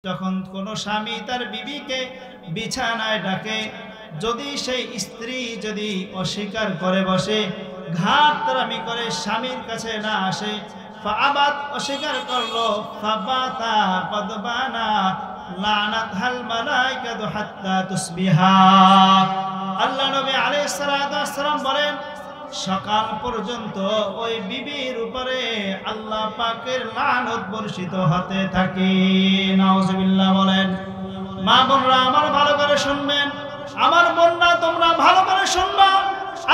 যখন কোনো স্বামী তার বিবিকে বিছানায় ডাকে, যদি সেই স্ত্রী যদি অস্বীকার করে বসে, ঘাটতারামি করে স্বামীর কাছে না আসে, ফাআবাত অস্বীকার করলো, ফাবাতা কদবানা লানাতহাল মালাইকাতু হাত্তা তুসবিহা। আল্লাহ নবী আলাইহিস সালাতু ওয়াস সালাম বলেন, সকাল পর্যন্ত ওই বিবির উপরে আল্লাহ পাকের লানত বর্ষিত হতে থাকে। নাউজুবিল্লাহ বলেন। মা বোনরা আমার ভালো করে শুনবেন, আমার বোনরা তোমরা ভালো করে শুনবা।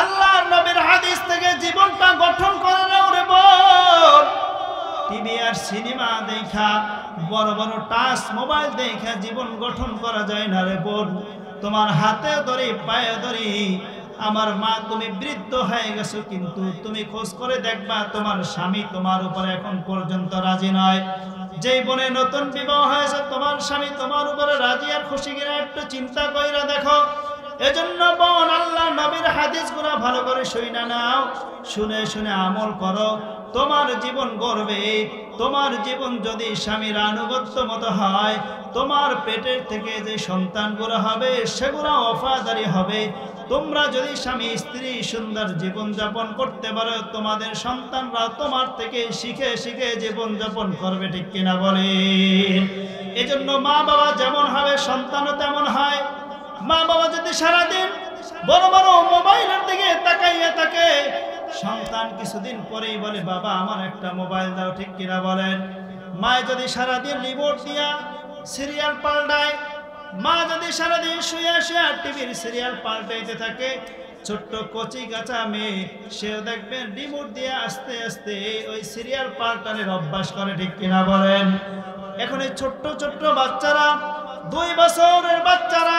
আল্লাহর নবীর হাদিস থেকে জীবনটা গঠন করে নাও রে বোন। টিভি আর সিনেমা দেখা, বড় বড় টাচ মোবাইল দেখা জীবন গঠন করা যায় না রে বোন। তোমার হাতে ধরি পায়ে ধরি, আমার মা তুমি বৃদ্ধ হয়ে গেছো, কিন্তু তুমি খোঁজ করে দেখবা তোমার স্বামী তোমার উপরে এখন পর্যন্ত রাজি নয়। যেই বোনে নতুন বিবাহ হয়েছে, তোমার স্বামী তোমার উপরে রাজি আর খুশি কিনা একটু চিন্তা কইরা দেখো। এজন্য বোন, আল্লাহ নবীর হাদিসগুলো ভালো করে শুনে নাও, শুনে শুনে আমল করো, তোমার জীবন গড়বে। তোমার জীবন যদি স্বামীর আনুগত্য মতো হয়, তোমার পেটের থেকে যে সন্তানগুলো হবে সেগুলো ওফাদারি হবে। তোমরা যদি স্বামী স্ত্রী সুন্দর জীবন যাপন করতে পারো, তোমাদের সন্তানরা তোমার থেকে শিখে শিখে জীবন যাপন করবে, ঠিক কিনা বলেন? এজন্য মা বাবা যেমন হবে সন্তানও তেমন হয়। মা বাবা যদি সারাদিন বড় বড় মোবাইলের দিকে তাকাইয়া থাকে, সন্তান কিছুদিন পরেই বলে বাবা আমার একটা মোবাইল দাও, ঠিক কিনা বলেন? মা যদি সারাদিন রিমোট দিয়া সিরিয়াল পাল্টায়, মা যদি সারাদিন শুয়ে শুয়ে টিভির সিরিয়াল পাল্টাইতে থাকে, ছোট্ট কচি গাছা মেয়ে সেও দেখবেন রিমোট দিয়ে আস্তে আস্তে ওই সিরিয়াল পাল্টানোর অভ্যাস করে, ঠিক কিনা বলেন? এখন এই ছোট্ট ছোট্ট বাচ্চারা, 2 বছরের বাচ্চারা,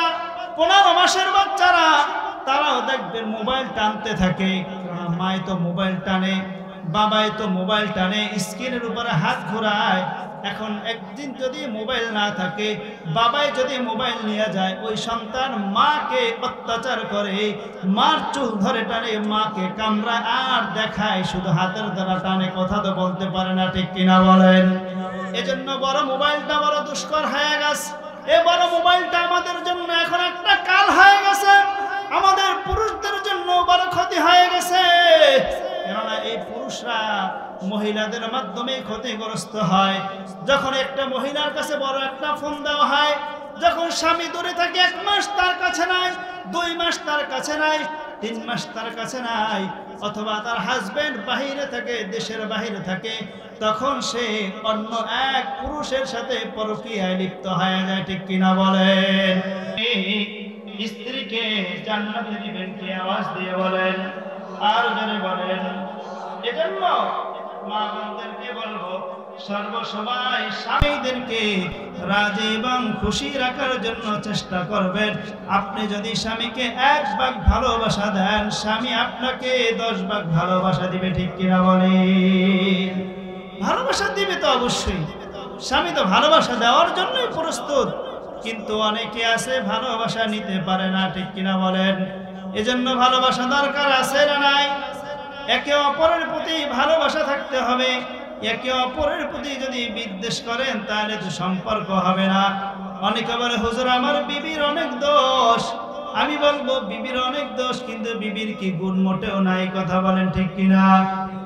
15 মাসের বাচ্চারা, তারাও দেখবেন মোবাইল টানতে থাকে। মাই তো মোবাইল টানে, বাবাই তো মোবাইল টানে, স্ক্রিনের উপরে হাত ঘোরায়। এখন একদিন যদি মোবাইল না থাকে, বাবাই যদি মোবাইল নিয়ে যায়, ওই সন্তান মাকে অত্যাচার করে, মার চুল ধরে টানে, মাকে কামড়ায় আর দেখায়, শুধু হাতের দ্বারা টানে, কথা তো বলতে পারে না, ঠিক কিনা বলেন? এজন্য বড় মোবাইলটা বড় দুষ্কর হয়ে গেছে। এ বড় মোবাইলটা আমাদের জন্য এখন একটা কাল হয়ে গেছে, আমাদের পুরুষদের জন্য বড় ক্ষতি হয়ে গেছে। কেননা এই পুরুষরা মহিলাদের মাধ্যমে ক্ষতিগ্রস্ত হয়। যখন একটা মহিলার কাছে বড় একটা ফোন দেওয়া হয়, যখন স্বামী দূরে থাকে, 1 মাস তার কাছে নাই, 2 মাস তার কাছে নাই, 3 মাস তার কাছে নাই, অথবা তার হাজবেন্ড বাহিরে থাকে, দেশের বাহিরে থাকে, তখন সে অন্য এক পুরুষের সাথে পরকীয়ায় লিপ্ত হয়ে যায়, ঠিক কিনা বলেন? স্ত্রীকে জান্নাতে দিবেন কে? আওয়াজ দিয়ে বলেন, আর জোরে বলেন। এজন্য মা বোনদেরকে বলবো, সর্বসময় স্বামীদেরকে রাজি এবং খুশি রাখার জন্য চেষ্টা করবেন। আপনি যদি স্বামীকে 1 ভাগ ভালোবাসা দেন, স্বামী আপনাকে 10 ভাগ ভালোবাসা দিবে, ঠিক কিনা বলেন? ভালোবাসা দিবে তো অবশ্যই, স্বামী তো ভালোবাসা দেওয়ার জন্যই প্রস্তুত, কিন্তু অনেকে আছে ভালোবাসা নিতে পারে না, ঠিক কিনা বলেন? এজন্য ভালোবাসা দরকার আছে না নাই? একে অপরের প্রতি ভালোবাসা থাকতে হবে। একে অপরের প্রতি যদি বিদ্বেষ করেন তাহলে তো সম্পর্ক হবে না। অনেকে বলে হুজুর আমার বিবির অনেক দোষ। আমি বলবো বিবির অনেক দোষ, কিন্তু বিবির কি গুণ? মোটেও নাই, কথা বলেন ঠিক কিনা?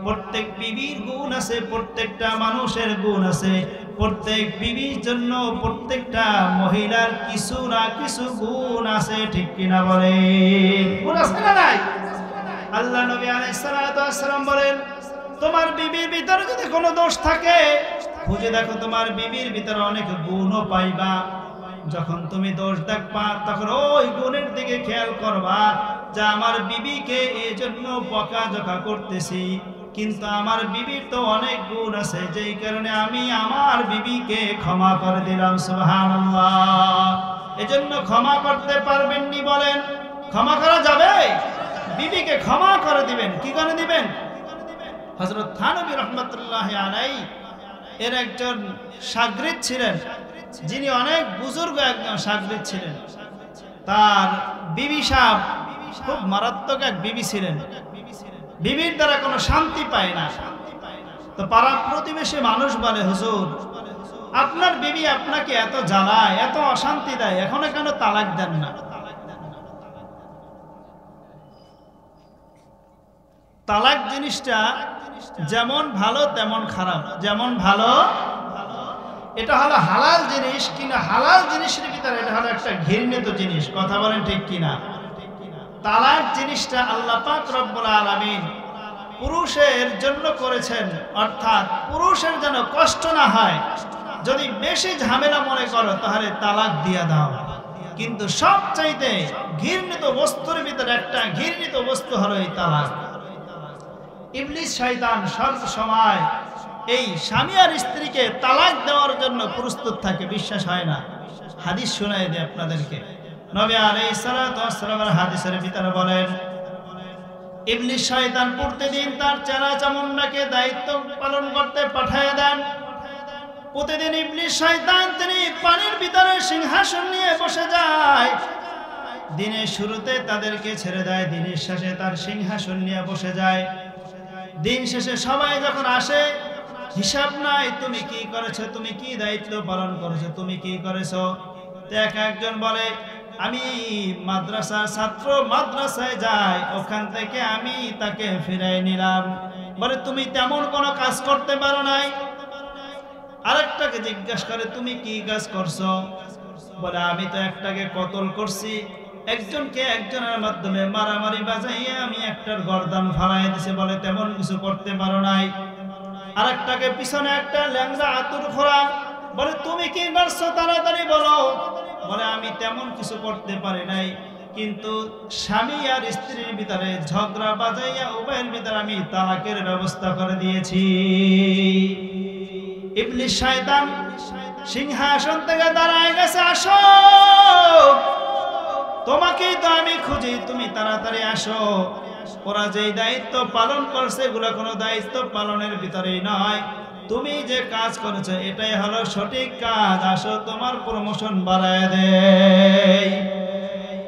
প্রত্যেক বিবির গুণ আছে, প্রত্যেকটা মানুষের গুণ আছে, প্রত্যেক বিবির জন্য প্রত্যেকটা মহিলার কিছু না কিছু গুণ আছে, ঠিক কিনা বলেন? গুণ আছে না নাই? আল্লাহ নবী আলাইহিস সালাতু ওয়াস সালাম বলেন, তোমার বিবির ভিতরে যদি কোনো দোষ থাকে, খুঁজে দেখো, তোমার বিবির ভিতরে অনেক গুণও পাইবা। যখন তুমি দোষ দেখবা, তখন ওই গুণের দিকে খেয়াল করবা যে আমার বিবিকে এই জন্য বকাঝকা করতেছি, কিন্তু আমার বিবির তো অনেক গুণ আছে, যেই কারণে আমি আমার বিবিকে ক্ষমা করে দিলাম। সুবহানাল্লাহ। এজন্য ক্ষমা করতে পারবেননি বলেন? ক্ষমা করা যাবে? বিবিকে ক্ষমা করে দিবেন। কি করে দিবেন? হযরত থানবী রাহমাতুল্লাহি আলাইহি এর একজন শাগরিদ ছিলেন, যিনি অনেক বুজুর্গ একজন শাগরিদ ছিলেন। তার বিবি সাহেব খুব মারাত্মক এক বিবি ছিলেন, বিবির দ্বারা কোনো শান্তি পায় না। তো পাড়া প্রতিবেশী মানুষ বলে, হুজুর আপনার বিবি আপনাকে এত জ্বালায়, এত অশান্তি দেয়, এখনো কেন তালাক দেন না? তালাক জিনিসটা যেমন ভালো তেমন খারাপ। যেমন ভালো, এটা হলো হালাল জিনিস, কিনা হালাল জিনিসের ভিতরে এটা হলো একটা ঘৃণিত জিনিস। কথা বলেন ঠিক কিনা? তালাক জিনিসটা আল্লাহ পাক রব্বুল আলামিন পুরুষের জন্য করেছেন, অর্থাৎ পুরুষের যেন কষ্ট না হয়। যদি বেশি ঝামেলা মনে করো তাহলে তালাক দিয়ে দাও। কিন্তু সবচাইতে ঘৃণিত বস্তুর ভিতরে একটা ঘৃণিত বস্তু হলো এই তালাক। ইবলিস শয়তান সব সময় এই স্বামী আর স্ত্রীকে তালাক দেওয়ার জন্য প্রস্তুত থাকে। বিশ্বাস হয় না? হাদিস শোনাই দেয় আপনাদেরকে। নবী আলাইহিস সালাতু ওয়াস সালামের হাদিসের ভিতরে বলেন, ইবলিস শয়তান প্রতিদিন তার চেলা চামুন্ডাকে দায়িত্ব পালন করতে পাঠিয়ে দেন। প্রতিদিন ইবলিস শয়তান তিনি পানির ভিতরে সিংহাসন নিয়ে বসে যায়। দিনের শুরুতে তাদেরকে ছেড়ে দেয়, দিনের শেষে তার সিংহাসন নিয়ে বসে যায়। দিন শেষে সবাই যখন আসে, হিসাব নাই তুমি কি করেছো, তুমি কি দায়িত্ব পালন করেছো, তুমি কি করেছো। একজন বলে, আমি মাদ্রাসার ছাত্র, মাদ্রাসায় যাই, ওখান থেকে আমি তাকে ফিরাই নিলাম। বলে তুমি তেমন কোনো কাজ করতে পারো নাই। আরেকটাকে জিজ্ঞাসা করে, তুমি কি কাজ করছো? বলে আমি তো একটাকে কতল করছি, একজনকে একজনের মাধ্যমে মারামারি বাজাইয়ে আমি একটার গর্দান ফালাই দিছে। বলে তেমন কিছু করতে পারো নাই। আরেকটাকে পিছনে একটা ল্যাংড়া আতুর খোরা। বলে তুমি কি করছো, তাড়াতাড়ি বলো। বলে আমি তেমন কিছু করতে পারি নাই, কিন্তু স্বামী আর স্ত্রীর ভিতরে ঝগড়া বাজাইয়া উভয়ের ভিতরে আমি তালাকের ব্যবস্থা করে দিয়েছি। ইবলিস শয়তান সিংহাসন থেকে দাঁড়ায় গেছে, আসো, তোমাকেই তো আমি খুঁজি, তুমি তাড়াতাড়ি আসো। ওরা যেই দায়িত্ব পালন করছে এগুলো কোনো দায়িত্ব পালনের ভিতরেই নয়। তুমি যে কাজ করেছো এটাই হলো সঠিক কাজ, আসো তোমার প্রমোশন বাড়ায় দেই।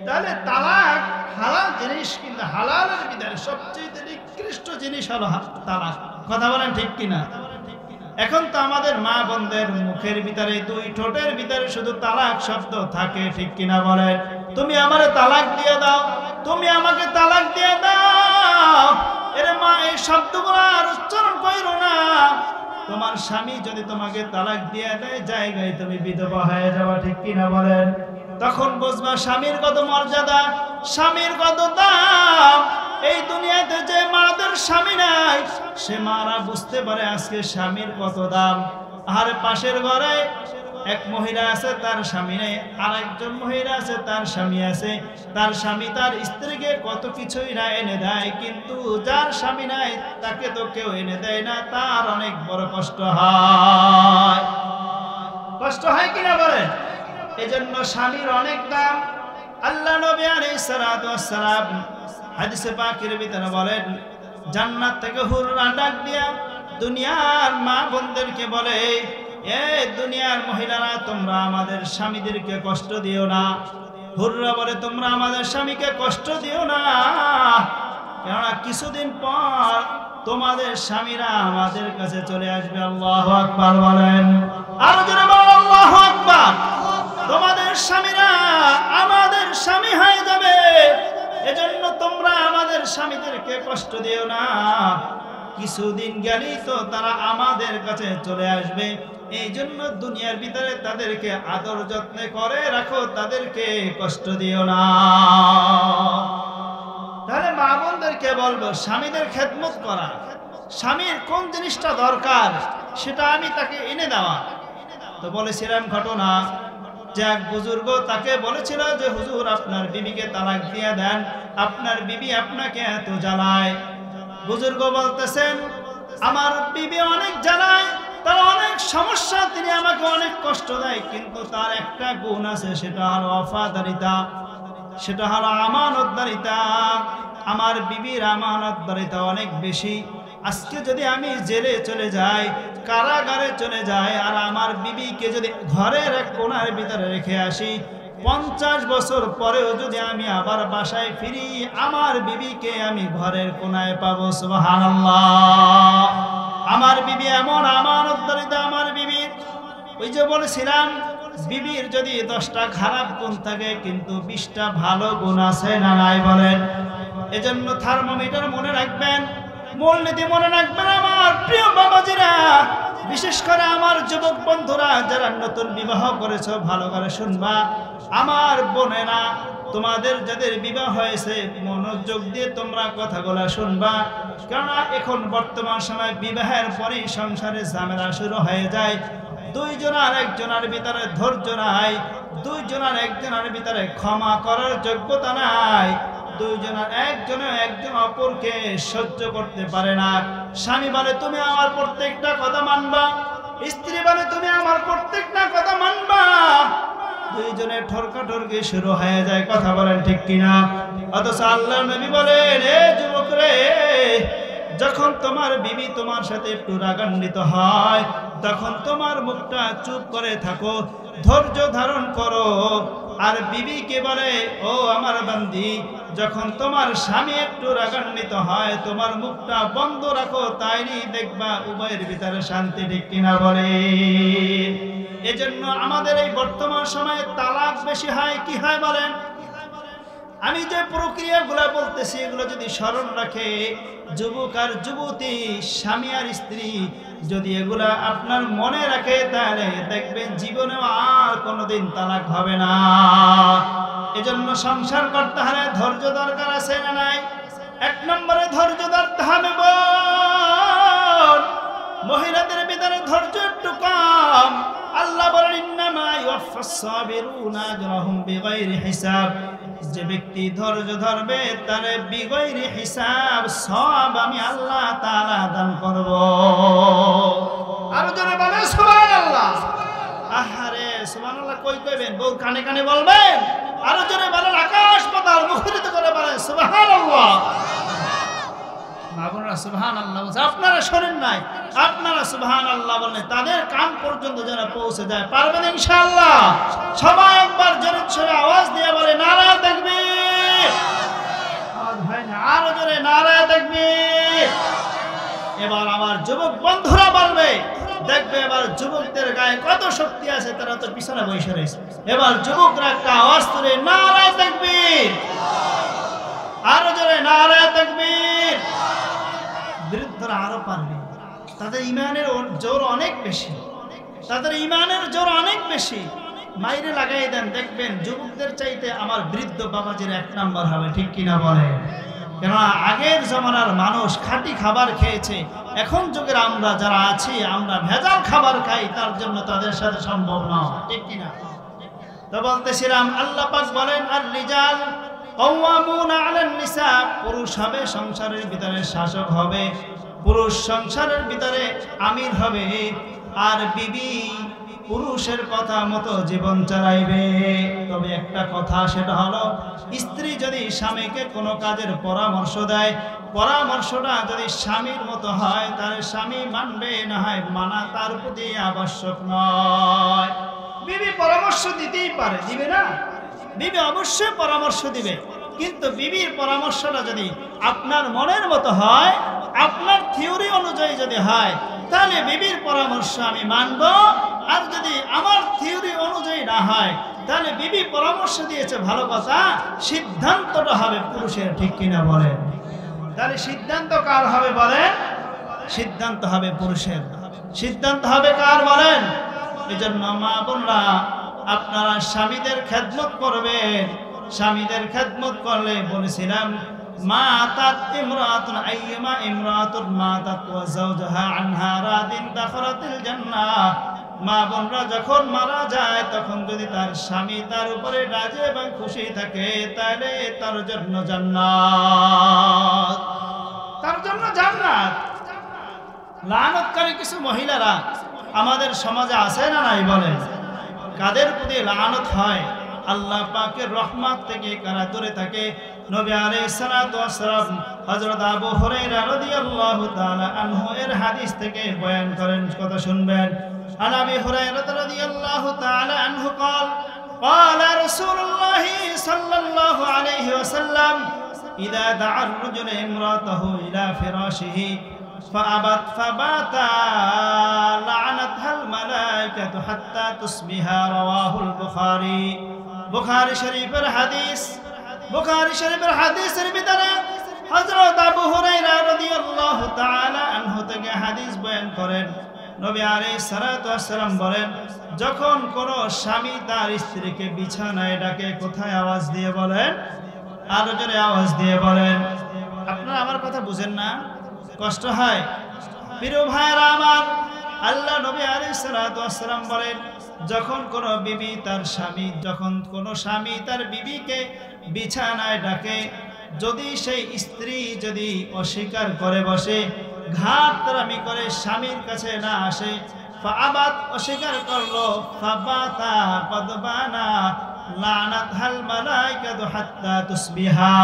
তাহলে তালাক হালাল জিনিস, কিন্তু হালালের ভিতরে সবচেয়ে নিকৃষ্ট জিনিস হলো তালাক। কথা বলেন ঠিক কিনা? এখন তো আমাদের মা বোনদের মুখের ভিতরে, দুই ঠোঁটের ভিতরে শুধু তালাক শব্দ থাকে, ঠিক কিনা বলেন? তুমি আমারে তালাক দিয়ে দাও, তুমি আমাকে তালাক দিয়ে দাও। এরে মা, এই শব্দগুলো আর উচ্চারণ করো না। তোমার স্বামী যদি তোমাকে তালাক দিয়ে দেয়, জায়গায় তুমি বিধবা হয়ে যাওয়া, ঠিক কিনা বলেন? তখন বুঝবা স্বামীর কত মর্যাদা, স্বামীর কত দাম। এই দুনিয়াতে যে মাদের স্বামী নাই, সে মারা বুঝতে পারে আজকে স্বামীর কত দাম। আর পাশের ঘরে এক মহিলা আছে, তার স্বামী নেই, আর একজন মহিলা আছে, তার স্বামী আছে। তার স্বামী তার স্ত্রীকে কত কিছুই না এনে দেয়, কিন্তু যার স্বামী নাই তাকে তো কেউ এনে দেয় না, তার অনেক বড় কষ্ট হয়। কষ্ট হয় কিনা বলেন? এজন্য স্বামীর অনেক দাম। আল্লাহ নবী আলাইহিস সালাতু ওয়াস সালাম হাদিসে পাকের ভিতরে বলেন, জান্নাত থেকে হুররা ডাক দিয়া দুনিয়ার মা বোনদেরকে বলে, এ দুনিয়ার মহিলারা, তোমরা আমাদের স্বামীদেরকে কষ্ট দিও না। হুররা বলে, তোমরা আমাদের স্বামীকে কষ্ট দিও না, কেননা কিছুদিন পর তোমাদের স্বামীরা আমাদের কাছে চলে আসবে। আল্লাহু আকবার বলেন, আর জোরে বলেন আল্লাহু আকবার। তোমাদের স্বামীরা আমাদের স্বামী হয়ে যাবে, এজন্য তোমরা আমাদের স্বামীদেরকে কষ্ট দিও না। কিছুদিন গেলেই তো তারা আমাদের কাছে চলে আসবে। এই জন্য দুনিয়ার ভিতরে তাদেরকে আদর যত্নে করে রাখো, তাদেরকে কষ্ট দিও না। তাহলে মা বোনদেরকে বলবো স্বামীদের খেদমত করা, স্বামীর কোন জিনিসটা দরকার সেটা আমি তাকে এনে দেওয়া। তো বলেছিলাম ঘটনা যে এক বুজুর্গ তাকে বলেছিল যে হুজুর, আপনার বিবিকে তালাক দিয়ে দেন, আপনার বিবি আপনাকে এত জ্বালায়। বুজুর্গ বলতেছেন, আমার বিবি অনেক জ্বালায়, তার অনেক সমস্যা, তিনি আমাকে অনেক কষ্ট দেয়, কিন্তু তার একটা গুণ আছে, সেটা হলো ওয়াফাদারিতা, সেটা হলো আমানতদারিতা। আমার বিবির আমানতদারিতা অনেক বেশি। আজকে যদি আমি জেলে চলে যাই, কারাগারে চলে যাই, আর আমার বিবিকে যদি ঘরের এক কোণার ভিতরে রেখে আসি, 50 বছর পরেও যদি আমি আবার বাসায় ফিরি, আমার বিবিকে আমি ঘরের কোণায় পাবো। সুবহানাল্লাহ। আমার বিবি এমন আমানতদারিতা, আমার বিবির ওই যে বলেছিলাম বিবির যদি 10টা খারাপ গুণ থাকে কিন্তু 20টা ভালো গুণ আছে না নাই বলেন। এজন্য থার্মোমিটার মনে রাখবেন, মূলনীতি মনে রাখবেন আমার প্রিয় বাবাজিরা, বিশেষ করে আমার যুবক বন্ধুরা যারা নতুন বিবাহ করেছো ভালো করে শুনবা। আমার বোনেরা, তোমাদের যাদের বিবাহ হয়েছে মনোযোগ দিয়ে তোমরা কথাগুলো শুনবা, কেননা এখন বর্তমান সময় বিবাহের পরেই সংসারে ঝামেলা শুরু হয়ে যায়। দুইজনের একজনের ভিতরে ধৈর্য নাই, দুইজনের একজনের ভিতরে ক্ষমা করার যোগ্যতা নাই, দুইজনের একজন অপরকে সহ্য করতে পারে না। স্বামী বলে তুমি আমার প্রত্যেকটা কথা মানবা, স্ত্রী বলে তুমি আমার প্রত্যেকটা কথা মানবা, দুইজনে ঠরকাঠরকি শুরু হয়ে যায়। কথা বলেন ঠিক কিনা? অথচ আল্লাহর নবী বলেন, এ যুবক রে, যখন তোমার বিবি তোমার সাথে একটু রাগান্বিত হয় তখন তোমার মুখটা চুপ করে থাকো, ধৈর্য ধারণ করো। আর বিবিকে বলে, ও আমার বান্দি, যখন তোমার স্বামী একটু রাগান্বিত হয় তোমার মুখটা বন্ধ রাখো, তাইলেই দেখবা উভয়ের ভিতরে শান্তি। ঠিক কিনা বলে? এজন্য আমাদের এই বর্তমান সময়ে তালাক বেশি হয়। কি হয় বলেন? আমি যে প্রক্রিয়াগুলো বলতেছি এগুলো যদি স্মরণ রাখে যুবক আর যুবতী, স্বামী আর স্ত্রী যদি এগুলা আপনার মনে রাখে তাহলে দেখবেন জীবনেও আর কোনোদিন তালাক হবে না। এজন্য সংসার করতে হলে ধৈর্য দরকার আছে না নাই? 1 নম্বরে ধৈর্য ধরতে হবে বোন। মহিলাদের ভিতরে ধৈর্য একটু কম। আল্লাহ বলেন, ইন্নামা ইউওয়াফাস সাবিরুনা আজরাহুম বিগাইরি হিসাব। যে ব্যক্তি ধৈর্য ধরবে তার বিগাইরি হিসাব সওয়াব আমি আল্লাহ তাআলা দান করব। আর জোরে বলেন সুবহানাল্লাহ। আহারে সুবহানাল্লাহ কই কইবেন? বউ কানে কানে বলবেন। আর জোরে বলেন, আকাশ পাতাল মুখরিত করে বলেন সুবহানাল্লাহ। বাবুরা সুবহানাল্লাহ। আপনারা শোনেন নাই, আপনারা সুবহানাল্লাহ বলেন, তাদের কান পর্যন্ত যেন পৌঁছে যায়। পারবেন ইনশাআল্লাহ? সবাই একবার জোরে জোরে আওয়াজ দিয়ে বলে নারায়ে তাকবীর। আওয়াজ হয় না, আরো জোরে নারায়ে তাকবীর। এবার আমার যুবক বন্ধুরা বলবে, দেখবে এবার যুবকদের গায়ে কত শক্তি আছে, তারা তো পিছনে বসে রয়েছে। এবার যুবকরা একটা আওয়াজ তুলে নারায়ে তাকবীর, আরো জোরে নারায়ে তাকবীর। বৃদ্ধরা আরো পারবে, তাদের ইমানের জোর অনেক বেশি, তাদের ইমানের জোর অনেক বেশি। মাইরে লাগাই দেন, দেখবেন যুবকদের চাইতে আমার বৃদ্ধ বাবাজির 1 নম্বর হবে। ঠিক কিনা বলে? কেননা আগের জমানার মানুষ খাঁটি খাবার খেয়েছে, এখন যুগের আমরা যারা আছি আমরা ভেজাল খাবার খাই, তার জন্য তাদের সাথে সম্ভব নয়। ঠিক কিনা? তো বলতেছিলাম আল্লাহ পাক বলেন, আর রিজাল কাওয়ামুনা আলান নিসা, পুরুষ হবে সংসারের ভিতরে শাসক হবে, পুরুষ সংসারের ভিতরে আমির হবে, আর বিবি পুরুষের কথা মতো জীবন চালাইবে। তবে একটা কথা, সেটা হলো স্ত্রী যদি স্বামীকে কোনো কাজের পরামর্শ দেয়, পরামর্শটা যদি স্বামীর মতো হয় তাহলে স্বামী মানবে, না হয় মানা তার প্রতি আবশ্যক নয়। বিবি পরামর্শ দিতেই পারে, দিবে না? বিবি অবশ্যই পরামর্শ দিবে, কিন্তু বিবির পরামর্শটা যদি আপনার মনের মতো হয়, আপনার থিওরি অনুযায়ী যদি হয়, তাহলে বিবির পরামর্শ আমি মানব। আর যদি আমার থিওরি অনুযায়ী না হয় তাহলে বিবি পরামর্শ দিয়েছে ভালো কথা, সিদ্ধান্তটা হবে পুরুষের। ঠিক কিনা বলেন? তাহলে সিদ্ধান্ত কার হবে বলেন? সিদ্ধান্ত হবে পুরুষের। সিদ্ধান্ত হবে কার বলেন? এজন্য মা বোনরা আপনারা স্বামীদের খেদমত করবেন। স্বামীদের খেদমত করলে বলেছিলাম, মাতাত ইমরাতুন আইয়্যিমা ইমরাতুন মাতাত ওয়া যাওজুহা আনহা রাদিন দাখালাতিল জান্নাহ। মা বোনরা যখন মারা যায় তখন যদি তার স্বামী তার উপরে রাজি এবং খুশি থাকে তাহলে তার জন্য জান্নাত, তার জন্য জান্নাত। লানত কিছু মহিলারা আমাদের সমাজে আছে না নাই বলেন? কাদের প্রতি লানত হয়? আল্লাহ পাকের রহমত থেকে কারা দূরে থাকে? নবী আলাইহিস সালাতু ওয়াস সালাম হযরত আবু হুরায়রা রাদিয়াল্লাহু তাআলা আনহু এর হাদিস থেকে বয়ান করেন, কথা শুনবেন। আন আবি হুরায়রা রাদিয়াল্লাহু তাআলা আনহু قال قال رسول الله صلى الله عليه وسلم اذا دعا الرجل امراته الى فراشه فأبت فباتا لعنتها الملائكة حتى تصبح رواه البخاري বুখারী শরীফের হাদিস বুখারী শরীফের হাদিসের ভিতরে হযরত আবু হুরায়রা রাদিয়াল্লাহু তাআলা আনহু থেকে হাদিস বয়ান করেন নবী আলাইহিস সালাতু ওয়াস সালাম বলেন যখন কোন স্বামী তার স্ত্রীকে বিছানায় ডাকে কোথায় আওয়াজ দিয়ে বলেন আরো জোরে আওয়াজ দিয়ে বলেন আপনারা আমার কথা বুঝেন না কষ্ট হয় প্রিয় ভাইরা আমার আল্লাহ নবী আলাইহিস সালাতু ওয়াস সালাম বলেন যখন কোন বিবি তার স্বামী তার বিবিকে বিছানায় ডাকে যদি সেই স্ত্রী যদি অস্বীকার করে বসে ঘাটতারামি করে স্বামীর কাছে না আসে ফাআবাত অস্বীকার করলো ফাবাতা কদবানা লানাতহাল মালাইকাতু হাত্তা তুসবিহা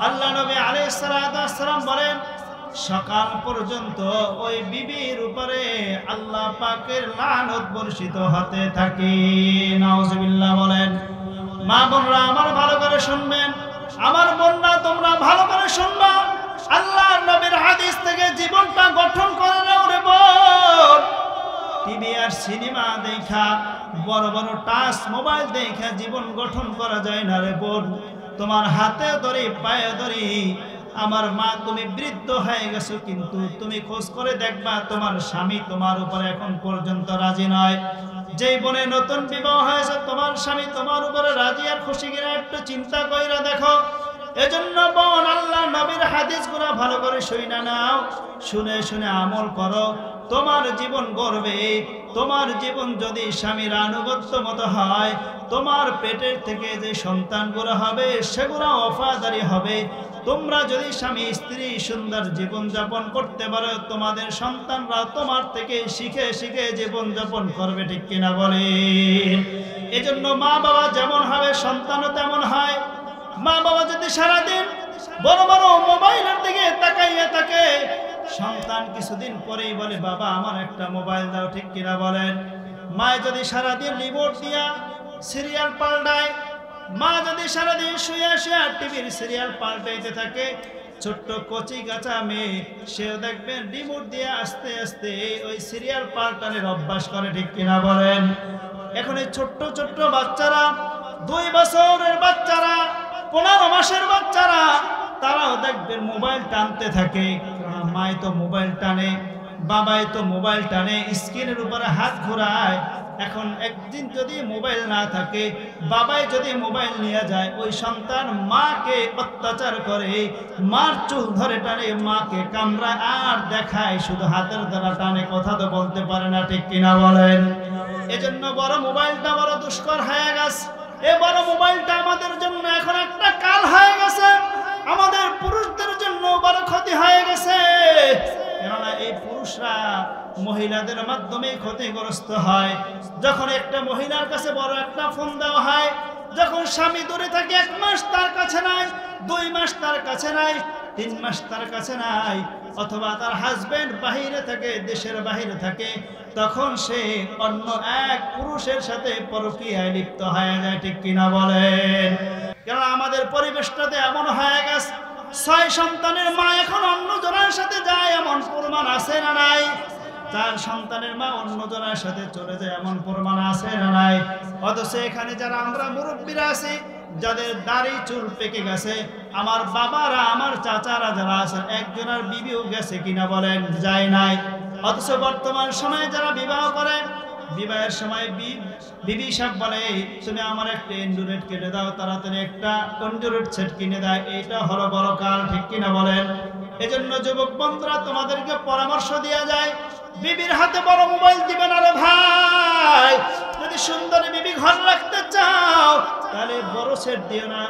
আল্লাহ নবী আলাইহিস সালাতু ওয়াস সালাম বলেন সকাল পর্যন্ত ওই বিবির উপরে আল্লাহ পাকের লানত বর্ষিত হতে থাকে নাউজুবিল্লাহ বলেন মা বোনরা আমার ভালো করে শুনবেন আমার বোনরা তোমরা ভালো করে শুনবা আল্লাহর নবীর হাদিস থেকে জীবনটা গঠন করে নাও রে বোন টিভি আর সিনেমা দেখা বড় বড় টাচ মোবাইল দেখা জীবন গঠন করা যায় না রে বোন তোমার হাতে ধরে পায়ে ধরে আমার মা তুমি বৃদ্ধ হয়ে গেছো কিন্তু তুমি খোঁজ করে দেখবা তোমার স্বামী তোমার উপরে এখন পর্যন্ত রাজি নয় যেই বনে নতুন বিবাহ হয়েছে তোমার স্বামী তোমার উপরে রাজি আর খুশি কিনা একটু চিন্তা কইরা দেখো এজন্য বোন আল্লাহ নবীর হাদিসগুলো ভালো করে শুনে নাও শুনে শুনে আমল করো তোমার জীবন গড়বে তোমার জীবন যদি স্বামীর আনুগত্য মতো হয় তোমার পেটের থেকে যে সন্তানগুলো হবে সেগুলো ওফাদারি হবে তোমরা যদি স্বামী স্ত্রী সুন্দর জীবন যাপন করতে পারো তোমাদের সন্তানরা তোমার থেকে শিখে শিখে জীবন যাপন করবে ঠিক কিনা বলেন এজন্য মা বাবা যেমন হবে সন্তানও তেমন হয় মা বাবা যদি সারাদিন বড় বড় মোবাইলের দিকে তাকাইয়া থাকে সন্তান কিছুদিন পরেই বলে বাবা আমার একটা মোবাইল দাও ঠিক কিনা বলেন মা যদি সারাদিন রিমোট দিয়া সিরিয়াল পাল্টায় মা যদি সারাদিন শুয়ে শুয়ে টিভির সিরিয়াল পাল্টাইতে থাকে ছোট্ট কচি গাছা মেয়ে সেও দেখবেন রিমোট দিয়ে আস্তে আস্তে ওই সিরিয়াল পাল্টানোর অভ্যাস করে ঠিক কিনা বলেন এখন এই ছোট্ট ছোট্ট বাচ্চারা 2 বছরের বাচ্চারা 15 মাসের বাচ্চারা তারাও দেখবেন মোবাইল টানতে থাকে মাই তো মোবাইল টানে বাবাই তো মোবাইল টানে স্ক্রিনের উপরে হাত ঘোরায় এখন একদিন যদি মোবাইল না থাকে বাবাই যদি মোবাইল নিয়ে যায় ওই সন্তান মাকে অত্যাচার করে মার চুল ধরে টানে মাকে কামড়ায় আর দেখায় শুধু হাতের দ্বারা টানে কথা তো বলতে পারে না ঠিক কিনা বলেন এজন্য বড় মোবাইলটা বড় দুষ্কর হয়ে গেছে এই বড় মোবাইলটা আমাদের জন্য এখন একটা কাল হয়ে গেছে আমাদের পুরুষদের জন্য বড় ক্ষতি হয়ে গেছে কেননা এই পুরুষরা মহিলাদের মাধ্যমে ক্ষতিগ্রস্ত হয় যখন একটা মহিলার কাছে বড় একটা ফোন দেওয়া হয় যখন স্বামী দূরে থাকে 1 মাস তার কাছে নাই 2 মাস তার কাছে নাই 3 মাস তার কাছে নাই অথবা তার হাজবেন্ড বাহিরে থাকে দেশের বাহিরে থাকে তখন সে অন্য এক পুরুষের সাথে পরকীয়ায় লিপ্ত হয়ে যায় ঠিক কিনা বলেন কারণ আমাদের পরিবেশটাতে এমন হয়ে গেছে 6 সন্তানের মা এখন অন্য জনের সাথে যায় এমন প্রমাণ আছে না নাই 4 সন্তানের মা অন্য জনের সাথে চলে যায় এমন প্রমাণ আছে না নাই অথচ এখানে যারা আমরা মুরব্বীরা আছি যাদের দাড়ি চুল পেকে গেছে আমার বাবারা আমার চাচারা যারা আছেন একজনের বিবিও গেছে কিনা বলেন যায় নাই অথচ বর্তমান সময়ে যারা বিবাহ করে বিবাহের সময় বিবি সাহেব বলে তুমি আমার একটা এন্ডুরেট কিনে দাও তাড়াতাড়ি একটা এন্ডুরেট সেট কিনে দেয় এটা হলো বড় কাল ঠিক কিনা বলেন এজন্য যুবক বন্ধুরা তোমাদেরকে পরামর্শ দেয়া যায় বিবির হাতে বড় মোবাইল দিবেন আরে ভাই যদি সুন্দর বিবি ঘর রাখতে চাও তাহলে বড় সেট দিও না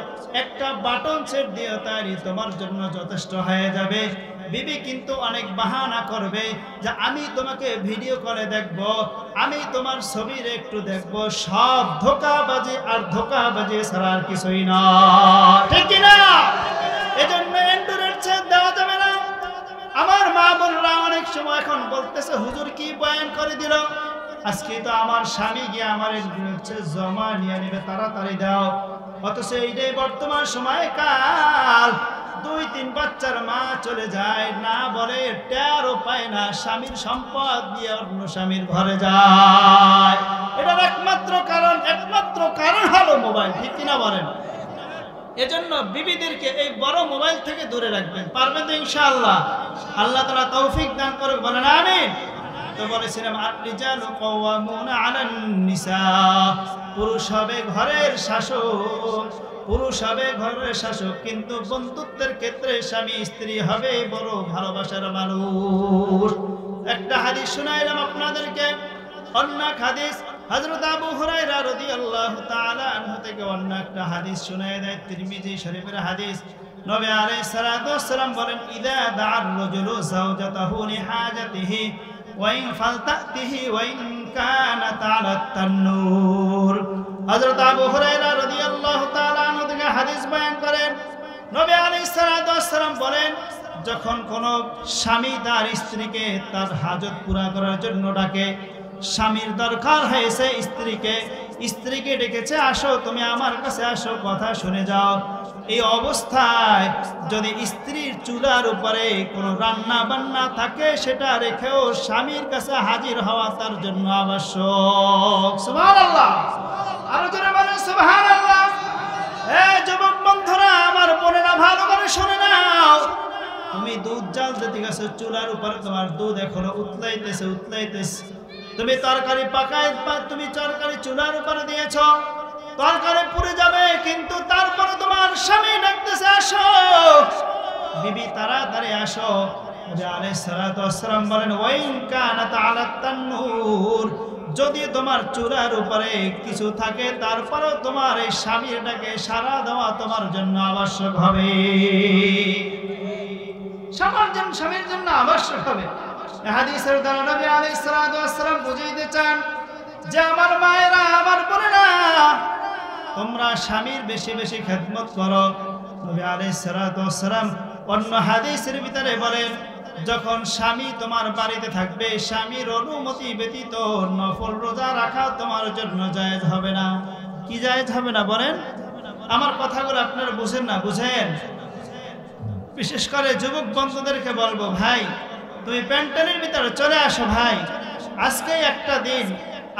একটা বাটন সেট দিও তাই তোমার জন্য যথেষ্ট হয়ে যাবে বিবি কিন্তু অনেক বাহানা করবে যে আমি তোমাকে ভিডিও কলে দেখব আমি তোমার ছবির একটু দেখব সব ধোঁকাবাজি আর ধোঁকাবাজি ছাড়া আর কিছুই না ঠিক কি না এজন্য এন্ডুরেট সেট দেওয়া যাবে না আমার মা বোনরা অনেক সময় এখন বলতেছে হুজুর কি বয়ান করে দিল আজকে তো আমার স্বামী গিয়ে আমার এন্ডুরেট সেট জমা নিয়ে নেবে তাড়াতাড়ি দাও অথচ এইটাই বর্তমান সময় কাল 2-3 বাচ্চার মা চলে যায়, না বলে টেরও পায় না, স্বামীর সম্পদ দিয়ে অন্য স্বামীর ঘরে যায়। এটার একমাত্র কারণ হলো মোবাইল, ঠিক কিনা বলেন? এজন্য বিবিদেরকে এই বড় মোবাইল থেকে দূরে রাখবেন। পারবেন তো ইনশাআল্লাহ? আল্লাহ তাআলা তৌফিক দান করুক, বলেন আমিন। তো বলেছিলাম আর-রিজালু কাওয়ামুনা আলান নিসা, পুরুষ হবে ঘরের শাসক, কিন্তু বন্ধুত্বের ক্ষেত্রে স্বামী স্ত্রী হবে বড় ভালোবাসার মানুষ। একটা হাদিস শোনাইলাম আপনাদেরকে, অন্য হাদিস হযরত আবু হুরায়রা রাদিয়াল্লাহু তাআলা আনহু থেকে অন্য একটা হাদিস শোনায় দেয়, তিরমিজি শরীফের হাদিস। নবী আলাইহিস সালাতু ওয়াস সালাম বলেন, ইযা দা'আর রাজুলু যাওজাতাহু লিহাজাতিহি ওয়া ইন ফালতাতিহি ওয়া ইন কানাত আলাত তান্নুর। হযরত আবু হুরায়রা রাদিয়াল্লাহু তাআলা আনহু থেকে হাদিস বয়ান করেন, নবী আলাইহিস সালাতু ওয়াস সালাম বলেন, যখন কোন স্বামী তার স্ত্রীকে তার হাজত পুরা করার জন্য ডাকে, স্বামীর দরকার হয়েছে স্ত্রীকে ডেকেছে, আসো তুমি আমার কাছে আসো, কথা শুনে যাও। এই অবস্থায় যদি স্ত্রীর চুলার উপরে কোনো রান্না বান্না থাকে, সেটা রেখেও স্বামীর কাছে হাজির হওয়া তার জন্য আবশ্যক। সুবহানাল্লাহ, আরো জোরে বলেন সুবহানাল্লাহ। এই যুবক বন্ধুরা, আমার বোনেরা, ভালো করে শুনে নাও। তুমি দুধ জাল দিতে গেছো চুলার উপরে, তোমার দুধ এখনো উতলাইতেছে। তুমি তরকারি তুমি তরকারি চুলার উপরে দিয়েছ, তরকারি পুড়ে যাবে, কিন্তু তারপরে তোমার স্বামী ডাকতেছে, আসো বিবি তাড়াতাড়ি আসো। নবী আলাইহিস সালাতু ওয়াস সালাম বলেন, ওয়াইন কানাত আলাত তান্নুর, যদি তোমার চুলার উপরে কিছু থাকে, তারপরেও তোমার এই স্বামীর ডাকে সাড়া দেওয়া তোমার জন্য আবশ্যক হবে, স্বামীর জন্য আবশ্যক হবে। হাদিসের দ্বারা নবী আলাইহিস সালাতু ওয়াস সালাম বুঝাইতে চান যে, আমার মায়েরা, আমার বোনেরা, তোমরা স্বামীর বেশি বেশি খেদমত করো। নবী আলাইহিস সালাতু ওয়াস সালাম অন্য হাদিসের ভিতরে বলেন, যখন স্বামী তোমার বাড়িতে থাকবে, স্বামীর অনুমতি ব্যতীত নফল রোজা রাখা তোমার জন্য জায়েজ হবে না। কি জায়েজ হবে না বলেন? আমার কথাগুলো আপনারা বুঝেন না? বুঝেন? বিশেষ করে যুবক বন্ধুদেরকে বলবো, ভাই তুমি প্যান্টানের ভিতরে চলে আসো। ভাই, আজকে একটা দিন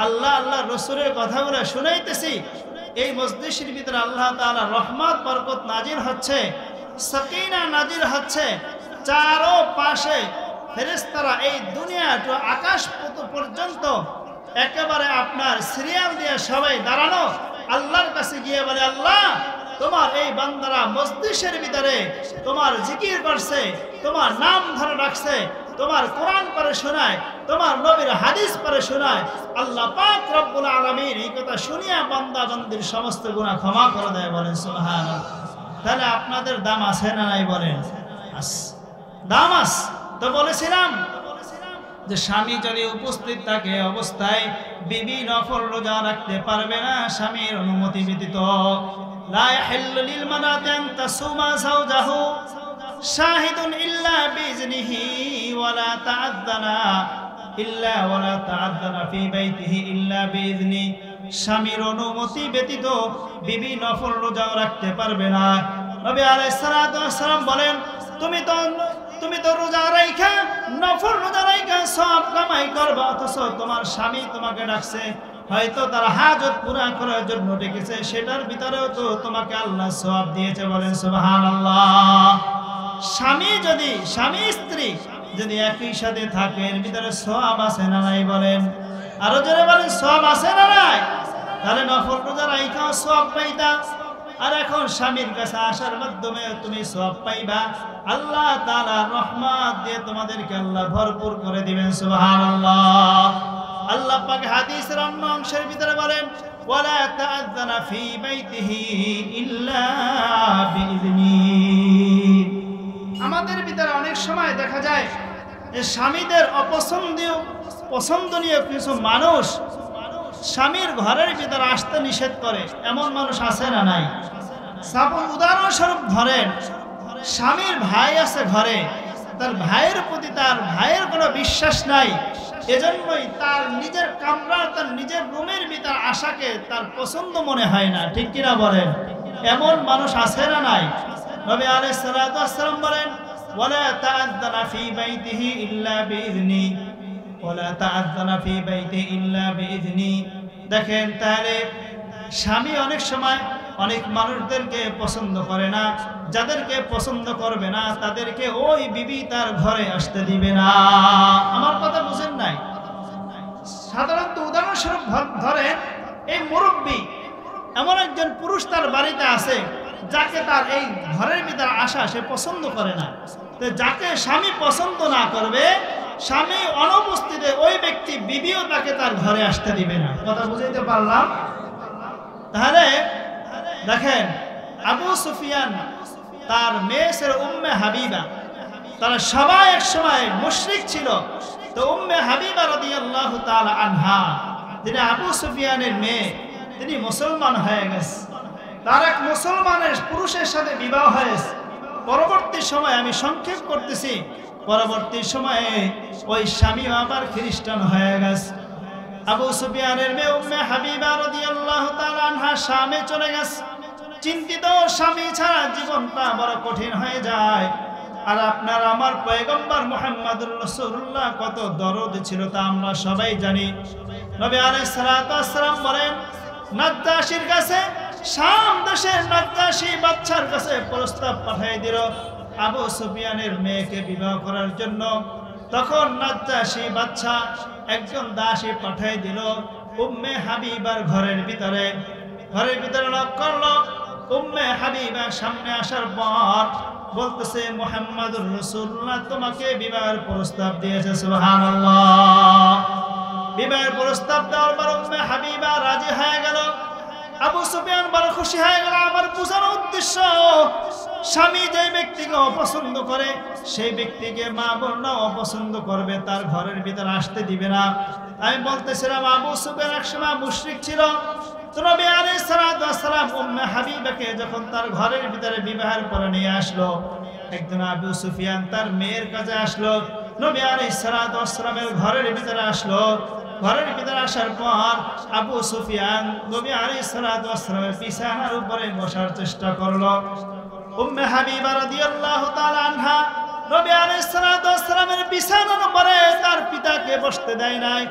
আল্লাহ রসুলের কথাগুলো শুনাইতেছি, এই মজলিসের ভিতরে আল্লাহ তাআলা রহমত বরকত নাজিল হচ্ছে, সাকিনা নাজিল হচ্ছে, চারো পাশে ফেরেশতারা এই দুনিয়া টু আকাশ পর্যন্ত একেবারে আপনার সিরিয়াল দিয়ে সবাই দাঁড়ানো, আল্লাহর কাছে গিয়ে বলে, আল্লাহ তোমার এই বান্দারা মজলিসের ভিতরে তোমার জিকির করছে, তোমার নাম ধরে রাখছে, তোমার কোরআন পড়ে শোনায়, তোমার নবীর হাদিস পড়ে শোনায়, আল্লাহ পাক রব্বুল আলামিন এই কথা শুনিয়া বান্দা বান্দির সমস্ত গুনাহ ক্ষমা করে দেয়। বলেন সুবহানাল্লাহ। তাহলে আপনাদের দাম আছে না নাই? বলেন দাম আছে। তো বলেছিলাম যে স্বামী যদি উপস্থিত থাকে অবস্থায় বিবি নফল রোজা রাখতে পারবে না স্বামীর অনুমতি ব্যতীত। লা ইয়াহিল্লু লিল মারাতি আন তাসুমা যাওজাহু শাহিদুন ইল্লা বিইজনিহি ওয়ালা তাআদ্দানা ফি বাইতিহি ইল্লা বিইজনি। স্বামীর অনুমতি ব্যতীত বিবি নফল রোজা রাখতে পারবে না। নবী আলাইহিস সালাতু ওয়াস সালাম বলেন, তুমি তো রোজা রাখা, নফল রোজা রাখা সব কামাই করবা, অথচ তোমার স্বামী তোমাকে ডাকছে, হয়তো তার হাজত পুরা করার জন্য ডেকেছে, সেটার ভিতরেও তো তোমাকে আল্লাহ সওয়াব দিয়েছে। বলেন সুবহানাল্লাহ। স্বামী স্ত্রী যদি একই সাথে থাকে, এর ভিতরে সওয়াব আছে না নাই? বলেন আরো জোরে বলেন, সওয়াব আছে না নাই? তাহলে নফল রোজা রাখাও সওয়াব পাইতা, আর এখন স্বামীর কাছে আসার মাধ্যমে তুমি সওয়াব পাইবা। আল্লাহ তাআলা রহমত দিয়ে তোমাদেরকে আল্লাহ ভরপুর করে দিবেন। সুবহানাল্লাহ। আল্লাহ পাক হাদিসের অন্য অংশের ভিতরে বলেন, ওয়ালা তাআযানা ফি বাইতিহি ইল্লা বিইذনি। আমাদের ভিতরে অনেক সময় দেখা যায় যে স্বামীদের পছন্দনীয় কিছু মানুষ স্বামীর ঘরের ভিতরে আসতে নিষেধ করে, এমন মানুষ আছে না নাই? উদাহরণস্বরূপ ধরেন, স্বামীর ভাই আছে ঘরে, তার ভাইয়ের প্রতি তার ভাইয়ের কোনো বিশ্বাস নাই, এজন্যই তার নিজের কামরা, তার নিজের রুমের ভিতর আসাকে তার পছন্দ মনে হয় না। ঠিক কিনা বলেন? এমন মানুষ আছে না নাই? নবী আলাইহিস সালাতু ওয়াস সালাম বলেন ওয়ালা তাআযানা ফি বাইতিহি ইল্লা বিইذনি ওয়ালা তাআযানা ফি বাইতিহি ইল্লা বিইذনি। দেখেন তাহলে স্বামী অনেক সময় অনেক মানুষদেরকে পছন্দ করে না, যাদেরকে পছন্দ করবে না তাদেরকে ওই বিবি তার ঘরে আসতে দিবে না। আমার কথা বুঝেন নাই? সাধারণত উদাহরণস্বরূপ ধরেন এই মুরব্বী এমন একজন পুরুষ তার বাড়িতে আছে যাকে তার এই ঘরের ভিতরে আসা সে পছন্দ করে না, তো যাকে স্বামী পছন্দ না করবে, স্বামী অনুপস্থিতিতে ওই ব্যক্তি বিবিও তাকে তার ঘরে আসতে দিবে না। কথা বুঝাইতে পারলাম? তাহলে দেখেন আবু সুফিয়ান তার মেয়ে ছিল উম্মে হাবিবা, তারা সবাই এক সময় মুশরিক ছিল। তো উম্মে হাবিবা রাদিয়াল্লাহু তাআলা আনহা তিনি আবু সুফিয়ানের মেয়ে, তিনি মুসলমান হয়ে গেছে। তার এক মুসলমানের পুরুষের সাথে বিবাহ হয়েছে। পরবর্তী সময় আমি সংক্ষেপ করতেছি, পরবর্তী সময়ে ওই স্বামী আবার খ্রিস্টান হয়ে গেছে। আবু সুফিয়ানের মেয়ে উম্মে হাবিবা রাদিয়াল্লাহু তাআলা আনহা শামে চলে গেছে। চিন্তিত, স্বামী ছাড়া জীবনটা বড় কঠিন হয়ে যায়। আর আপনার আমার পয়গম্বর মুহাম্মদুর রাসূলুল্লাহ কত দরদ ছিল তা আমরা সবাই জানি। নবী আলাইহিস সালাতু ওয়াস সালাম বলেন নাজ্জাশীর কাছে, শাম দেশের নাজ্জাশী বাদশার কাছে প্রস্তাব পাঠিয়ে দিল আবু সুফিয়ানের মেয়েকে বিবাহ করার জন্য। তখন নাজ্জাশী বাদশা একজন দাসী পাঠিয়ে দিল উম্মে হাবিবার ঘরের ভিতরে লক করলো। উম্মে হাবিবা সামনে আসার পর বলতেছে মুহাম্মদুর রাসূলুল্লাহ তোমাকে বিবাহের প্রস্তাব দিয়েছে। সুবহানাল্লাহ। বিবাহের প্রস্তাব দেওয়ার পর উম্মে হাবিবা রাজি হয়ে গেল। আবু সুফিয়ান বড় খুশি হয়ে গেল। আমার বোঝানোর উদ্দেশ্য, স্বামী যে ব্যক্তিকে অপছন্দ করে সেই ব্যক্তিকে মা বোনরা অপছন্দ করবে, তার ঘরের ভিতরে আসতে দিবে না। আমি বলতেছিলাম আবু সুফিয়ান একসময় মুশরিক ছিল। তো নবী আলাইহিস সালাতু ওয়াস সালাম উম্মে হাবিবাকে যখন তার ঘরের ভিতরে বিবাহের পরে নিয়ে আসলো, একদিন আবু সুফিয়ান তার মেয়ের কাছে আসলো, নবী আলাইহিস সালাতু ওয়াস সালামের ঘরের ভিতরে আসলো। ঘরের ভিতরে আসার পর আবু সুফিয়ান নবী আলাইহিস সালাতু ওয়াস সালামের বিছানার উপরে বসার চেষ্টা করলো। উম্মে হাবিবা রাদিয়াল্লাহু তাআলা আনহা নবী আলাইহিস সালাতু ওয়াস সালামের বিছানার উপরে তার পিতাকে বসতে দেয় নাই।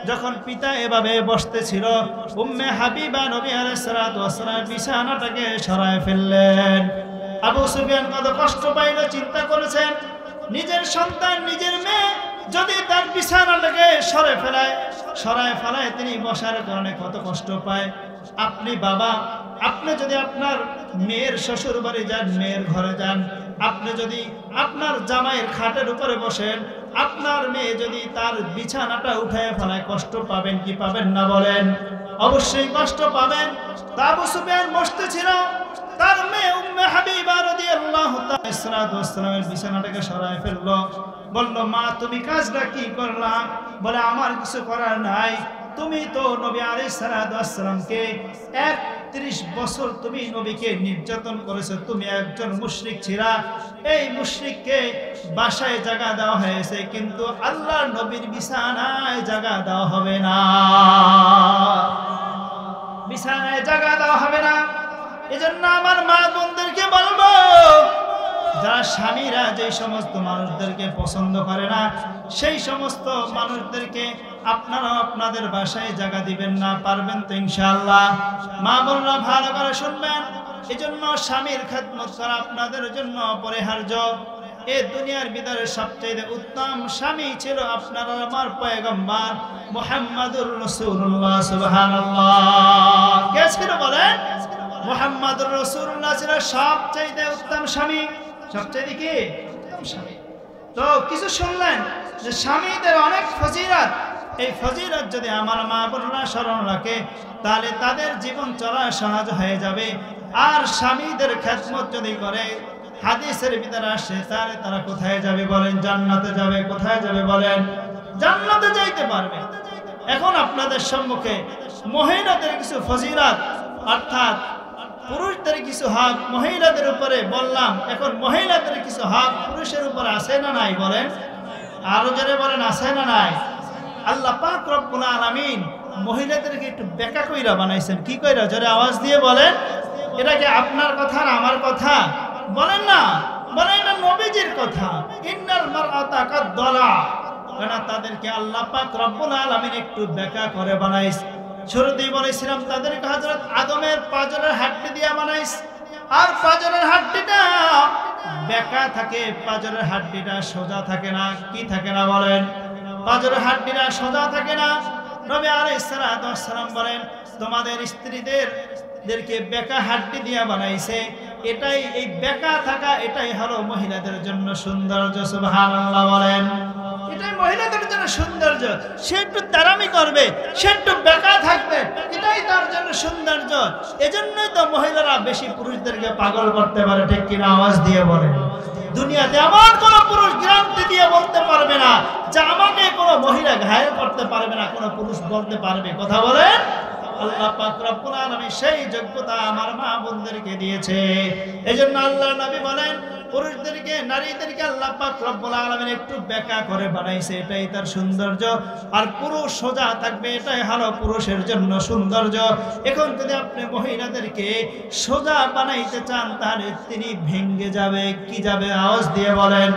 যখন পিতা এভাবে বসতেছিল, উম্মে হাবিবা নবী আলাইহিস সালাতু ওয়াস সালামের বিছানাটাকে সরায় ফেললেন। আবু সুফিয়ান কত কষ্ট পাইল, চিন্তা করেছেন নিজের সন্তান নিজের মেয়ে যদি তার বিছানাটাকে সরায় ফেলায় তিনি বসার কারণে কত কষ্ট পায়। আপনি বাবা, আপনি যদি আপনার মেয়ের শ্বশুর বাড়ি যান, মেয়ের ঘরে যান, আপনি যদি আপনার জামাইয়ের খাটের উপরে বসেন, আপনার মেয়ে যদি তার বিছানাটা উঠায় ফেলায় কষ্ট পাবেন কি পাবেন না বলেন? অবশ্যই কষ্ট পাবেন। তা আবু সুফিয়ান বসতেছিল, তার মেয়ে উম্মে হাবিবা রাদিয়াল্লাহু তাআলা বিছানাটাকে সরায় ফেললো। বলল মা তুমি কাজটা কি করলা? বলে আমার কিছু করার নাই, তুমি তো নবী আলাইহিস সালাতু ওয়াস সালামকে 31 বছর তুমি নবীকে নির্যাতন করেছো, তুমি একজন মুশরিক ছিলা। এই মুশরিককে বাসায় জায়গা দেওয়া হয়েছে, কিন্তু আল্লাহর নবীর বিছানায় জায়গা দেওয়া হবে না, বিছানায় জায়গা দেওয়া হবে না। এজন্য আমার মা বোনদেরকে বলবো, যারা স্বামীরা যে সমস্ত মানুষদেরকে পছন্দ করে না সেই সমস্ত মানুষদেরকে আপনারা আপনাদের বাসায় জায়গা দিবেন না। পারবেন তো ইনশাআল্লাহ? মা বোনরা ভালো করে শুনবেন। এজন্য স্বামীর খেদমত করা আপনাদের জন্য অপরিহার্য। এই দুনিয়ার ভিতরে সবচেয়ে উত্তম স্বামী ছিল আপনার আমার পয়গম্বর মুহাম্মদুর রাসূলুল্লাহ। সুবহানাল্লাহ। কে ছিল বলেন? মুহাম্মদুর রাসূলুল্লাহ ছিল সবচেয়ে উত্তম স্বামী। সবচেয়ে কি উত্তম স্বামী। তো কিছু শুনলেন যে স্বামীদের অনেক ফজিলত, এই ফজিলত যদি আমার মা বোনরা স্মরণ রাখে তাহলে তাদের জীবন চলা সহজ হয়ে যাবে। আর স্বামীদের খেদমত যদি করে, হাদিসের ভিতরে আসে, তাহলে তারা কোথায় যাবে বলেন? জান্নাতে যাবে। কোথায় যাবে বলেন? জান্নাতে যাইতে পারবে। এখন আপনাদের সম্মুখে মহিলাদের কিছু ফজিলত, অর্থাৎ পুরুষদের কিছু হক মহিলাদের উপরে বললাম, এখন মহিলাদের কিছু হক পুরুষের উপরে আছে না নাই বলেন? আরো জোরে বলেন, আছে না নাই? আল্লাহ পাক রব্বুল আলামিন মহিলাদেরকে একটু বেকা কইরা বানাইছেন। কি কইরা? জোরে আওয়াজ দিয়ে বলেন। এটা কি আপনার কথা আর আমার কথা? বলেন না, বলেন এটা নবীজির কথা। ইন্নাল মারআতা কাদ-দালা, কারণ তাদেরকে আল্লাহ পাক রব্বুল আলামিন একটু বেঁকা করে বানাইস। শুরুতেই বলেছিলাম তাদেরকে হযরত আদমের পাঁজরের হাড্ডি দিয়ে বানাইস, আর পাঁজরের হাড্ডিটা বেঁকা থাকে, পাঁজরের হাড্ডিটা সোজা থাকে না। কি থাকে না বলেন? পাঁজরের হাড্ডিটা সোজা থাকে না। নবী আলাইহিস সালাতু ওয়াস সালাম বলেন তোমাদের স্ত্রীদেরকে বেঁকা হাড্ডি দিয়ে বানাইছে। এটাই, এই বেঁকা থাকা এটাই হলো মহিলাদের জন্য সৌন্দর্য। সুবহানাল্লাহ বলেন। এটাই মহিলাদের জন্য সৌন্দর্য। সে একটু তারামি করবে, সে একটু বেঁকা থাকবে, এটাই তার জন্য সৌন্দর্য। এজন্যই তো মহিলারা বেশি পুরুষদেরকে পাগল করতে পারে। ঠিক কিনা? আওয়াজ দিয়ে বলেন। দুনিয়াতে এমন কোন পুরুষ গ্যারান্টি দিয়ে বলতে পারবে না যে আমাকে কোনো মহিলা ঘায়েল করতে পারবে না, কোনো পুরুষ বলতে পারবে। কথা বলেন। আল্লাহ পাক রব্বুল আলামিন সেই যোগ্যতা আমার মা বোনদেরকে দিয়েছে। এজন্য আল্লাহর নবী বলেন পুরুষদেরকে, নারীদেরকে আল্লাহ পাক রব্বুল আলামিন একটু বেঁকা করে বানাইছে, এটাই তার সৌন্দর্য। আর পুরুষ সোজা থাকবে, এটাই হলো পুরুষের জন্য সৌন্দর্য। এখন যদি আপনি মহিলাদেরকে সোজা বানাইতে চান তাহলে তিনি ভেঙ্গে যাবে। কি যাবে? আওয়াজ দিয়ে বলেন।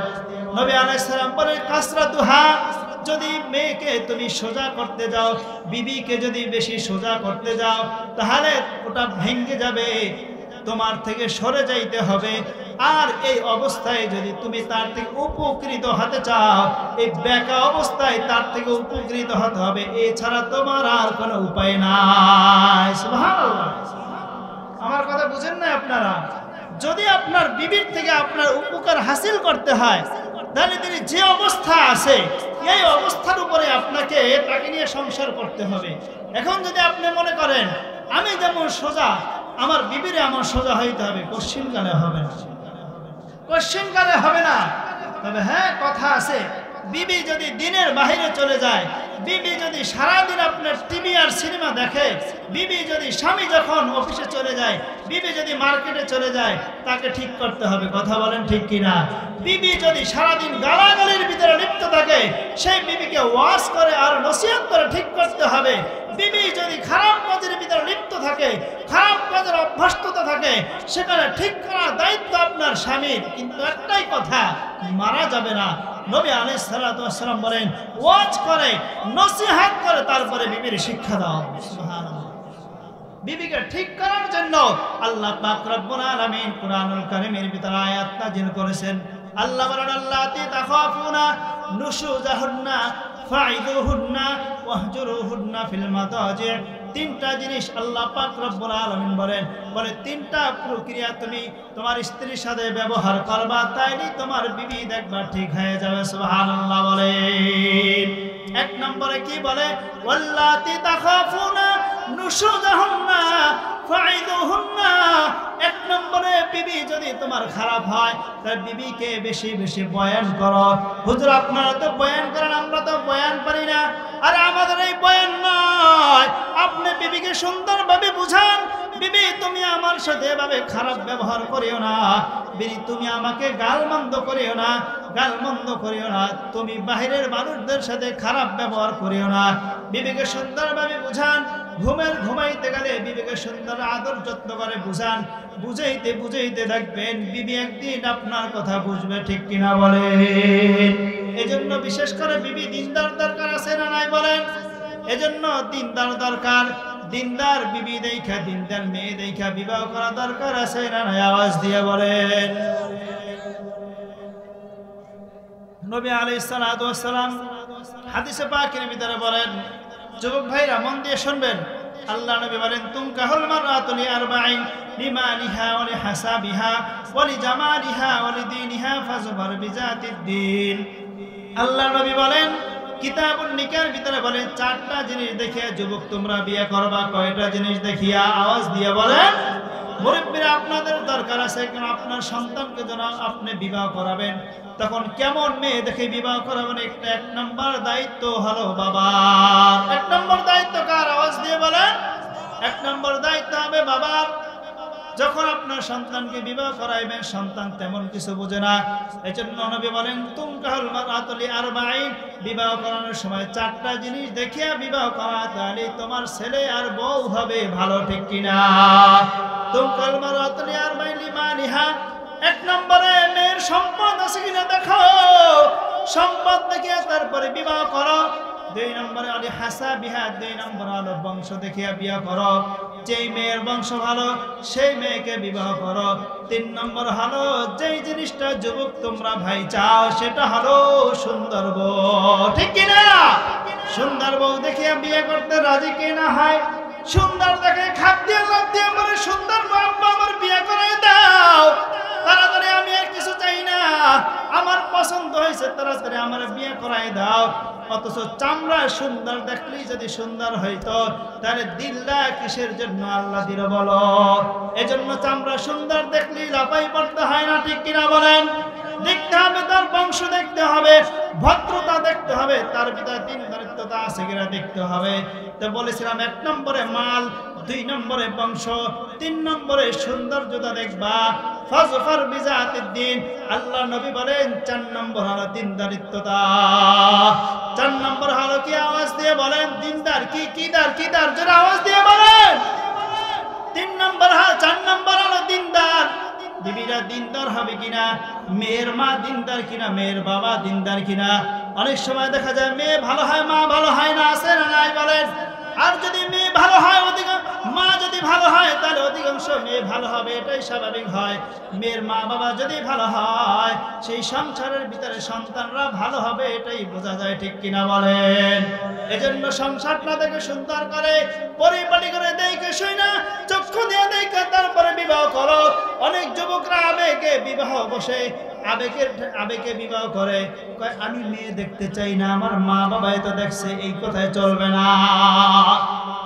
নবী আলাইহিস সালাম বলেন কাসরাতুহা, যদি মেয়েকে তুমি সোজা করতে যাও, বিবিকে যদি বেশি সোজা করতে যাও তাহলে ওটা ভেঙ্গে যাবে, তোমার থেকে সরে যাইতে হবে। আর এই অবস্থায় যদি তুমি তার থেকে উপকৃত হতে চাও, এই বেঁকা অবস্থায় তার থেকে উপকৃত হতে হবে, এছাড়া তোমার আর কোনো উপায় নাই। সুবহানাল্লাহ। আমার কথা বুঝেন না আপনারা? যদি আপনার বিবির থেকে আপনার উপকার হাসিল করতে হয় তাহলে তিনি যে অবস্থা আছে এই অবস্থার উপরে আপনাকে তাকে নিয়ে সংসার করতে হবে। এখন যদি আপনি মনে করেন আমি যেমন সোজা, আমার বিবিরে আমার সোজা হইতে হবে, কোশ্চিনকালে হবে না, কোশ্চিনকালে হবে না। তবে হ্যাঁ, কথা আছে, বিবি যদি দিনের বাহিরে চলে যায়, বিবি যদি সারাদিন আপনার টিভি আর সিনেমা দেখে, বিবি যদি, স্বামী যখন অফিসে চলে যায়, বিবি যদি মার্কেটে চলে যায়, তাকে ঠিক করতে হবে। কথা বলেন ঠিক কিনা? বিবি যদি সারাদিন গালাগালির ভিতরে লিপ্ত থাকে, সেই বিবিকে ওয়াজ করে আর নসিহত করে ঠিক করতে হবে। বিবি যদি খারাপ কাজের ভিতরে লিপ্ত থাকে, খারাপ কাজের অভ্যস্ততা থাকে, সেখানে ঠিক করার দায়িত্ব আপনার স্বামীর। কিন্তু একটাই কথা, মারা যাবে না। নবী আলাইহিস সালাতু ওয়াস সালাম বলেন ওয়াজ করে, নসিহত করে, তারপরে বিবির শিক্ষা দাও। সুবহানাল্লাহ। বিবিকে ঠিক করার জন্য আল্লাহ পাক রব্বুল আলামিন কুরআনুল কারীমের ভিতরে আয়াত নাযিল করেছেন। আল্লাহ বলেন আল্লাতি তাখাফুনা নুশুজাহুন্না ফাইদুহুন্না ওয়াহজুরুহুন্না ফিল মাদাজি। তিনটা জিনিস আল্লাহ পাক রব্বুল আলামিন বলে তিনটা প্রক্রিয়া তুমি তোমার স্ত্রীর সাথে ব্যবহার করবা, তাইলে তোমার বিবি দেখবা ঠিক হয়ে যাবে। সুবহানাল্লাহ বলেন। এক নম্বরে কি বলে? ওয়াল্লাতি তাখাফুনা নুশুজাহুন্না ফাইদুহুন্না। এক নম্বরে বিবি যদি তোমার খারাপ হয় তাহলে বিবিকে বেশি বেশি বয়ান করো। হুজুর আপনারা তো বয়ান করেন, আমরা তো বয়ান পারি না। আরে আমাদের এই বয়ান নয়, আপনি বিবিকে সুন্দরভাবে বুঝান, বিবি তুমি আমার সাথে এভাবে খারাপ ব্যবহার করিও না, বিবি তুমি আমাকে গালমন্দ করিও না, গালমন্দ করিও না, তুমি বাহিরের মানুষদের সাথে খারাপ ব্যবহার করিও না। বিবিকে সুন্দরভাবে বুঝান। ঘুমাইতে গেলে বিবিকে সুন্দর আদর যত্ন করে বুঝান। বুঝাইতে বুঝাইতে দেখবেন বিবি একদিন আপনার কথা বুঝবে। ঠিক কিনা বলেন? এজন্য বিশেষ করে বিবি দিনদার দরকার আছে না নাই বলেন? এজন্য দিনদার দরকার। দিনদার বিবি দেখা, দিনদার মেয়ে দেখা বিবাহ করা দরকার আছে না নাই? আওয়াজ দিয়ে বলেন। নবী আলাইহিস সালাতু ওয়াস সালাম হাদিসে পাকের ভিতরে বলেন, যুবক ভাইরা মন দিয়ে শুনবেন, আল্লাহ নবী বলেন তুনকাহুল মারআতু লিআরবাইন লিমালিহা ওয়া লিহাসাবিহা ওয়া লিজামালিহা ওয়া লিদীনিহা ফাজবার বিজাতিদ দ্বীন। আল্লাহ নবী বলেন কিতাবুন নিকার ভিতরে বলেন চারটা জিনিস দেখে যুবক তোমরা বিয়ে করবা। কয়টা জিনিস দেখিয়া? আওয়াজ দিয়ে বলেন। মুরব্বিরা আপনাদের দরকার আছে, কারণ আপনার সন্তানকে যেন আপনি বিবাহ করাবেন, তখন কেমন মেয়ে দেখে বিবাহ করাবেন? এক নম্বর দায়িত্ব হলো বাবার। এক নম্বর দায়িত্ব কার? আওয়াজ দিয়ে বলেন। এক নম্বর দায়িত্ব হবে বাবার। যখন আপনার সন্তানকে বিবাহ করাইবেন, সন্তান তেমন কিছু বোঝে না, এজন্য নবী বলেন তুনকাহুল মারআতু লিআরবাইন, বিবাহ করানোর সময় চারটা জিনিস দেখিয়া বিবাহ করা, তাহলে তোমার ছেলে আর বউ হবে ভালো। ঠিক কিনা? তুনকাহুল মারআতু লিআরবাইন লিমালিহা, এক নম্বরে মেয়ের সম্পদ আছে কিনা দেখো, সম্পদ দেখিয়া তারপরে বিবাহ করো। 2 নম্বরে আলি হাসা বিহা, 2 নম্বর হলো বংশ দেখিয়া বিবাহ করো, যেই মেয়ের বংশ ভালো সেই মেয়েকে বিবাহ করো। 3 নম্বর হলো যেই জিনিসটা যুবক তোমরা ভাই চাও সেটা হলো সুন্দর বউ, ঠিক কিনা? সুন্দর বউ দেখিয়া বিয়ে করতে রাজি কিনা হয়? সুন্দর দেখে খাপ দিয়ে লাভ দিয়ে আমার সুন্দর আব্বা আমার বিয়ে করে দাও, তাড়াতাড়ি আমি আর কিছু চাই না, আমার পছন্দ হয়েছে তাড়াতাড়ি আমার বিয়ে করাই দাও। অথচ চামড়া সুন্দর দেখলেই যদি সুন্দর হইতো তাহলে দিল্লা কিসের জন্য আল্লাহ দিল বলো? এজন্য চামড়া সুন্দর দেখলেই লাফাই পড়তে হয় না, ঠিক কিনা বলেন? দেখতে হবে তার বংশ, দেখতে হবে ভদ্রতা, দেখতে হবে তার ভিতরে দিনদারিত্বতা আছে কিনা দেখতে হবে। তো বলেছিলাম 1 নম্বরে মাল, 2 নম্বরে বংশ, 3 নম্বরে সৌন্দর্যতা দেখবা। ফাজফার বিজাতিদ দ্বীন, আল্লাহ নবী বলেন 4 নম্বর হলো দিনদারিত্বতা। 4 নম্বর হলো কি? আওয়াজ দিয়ে বলেন দিনদার কি? কিদার জোরে আওয়াজ দিয়ে বলেন। 3 নম্বর 4 নম্বর হলো দিনদার। বিবিরা দিনদার হবে কিনা, মেয়ের মা দিনদার কিনা, মেয়ের বাবা দিনদার কিনা। অনেক সময় দেখা যায় মেয়ে ভালো হয় মা ভালো হয় না, আছে না নাই বলেন? আর যদি মেয়ে ভালো হয় মা যদি ভালো হয় তাহলে অধিকাংশ মেয়ে ভালো হবে, এটাই স্বাভাবিক হয়। মেয়ের মা বাবা যদি ভালো হয় সেই সংসারের ভিতরে সন্তানরা ভালো হবে, এটাই বোঝা যায়, ঠিক কিনা বলেন? এজন্য সংসারটা দেখে সুন্দর করে পরিপাটি করে দেখে শুই না, চক্ষু দিয়ে দেখে তারপরে বিবাহ করো। অনেক যুবকরা আবেগে বিবাহ বসে, আবেগে বিবাহ করে, কয় আমি মেয়ে দেখতে চাই না, আমার মা বাবাই তো দেখছে। এই কথায় চলবে না,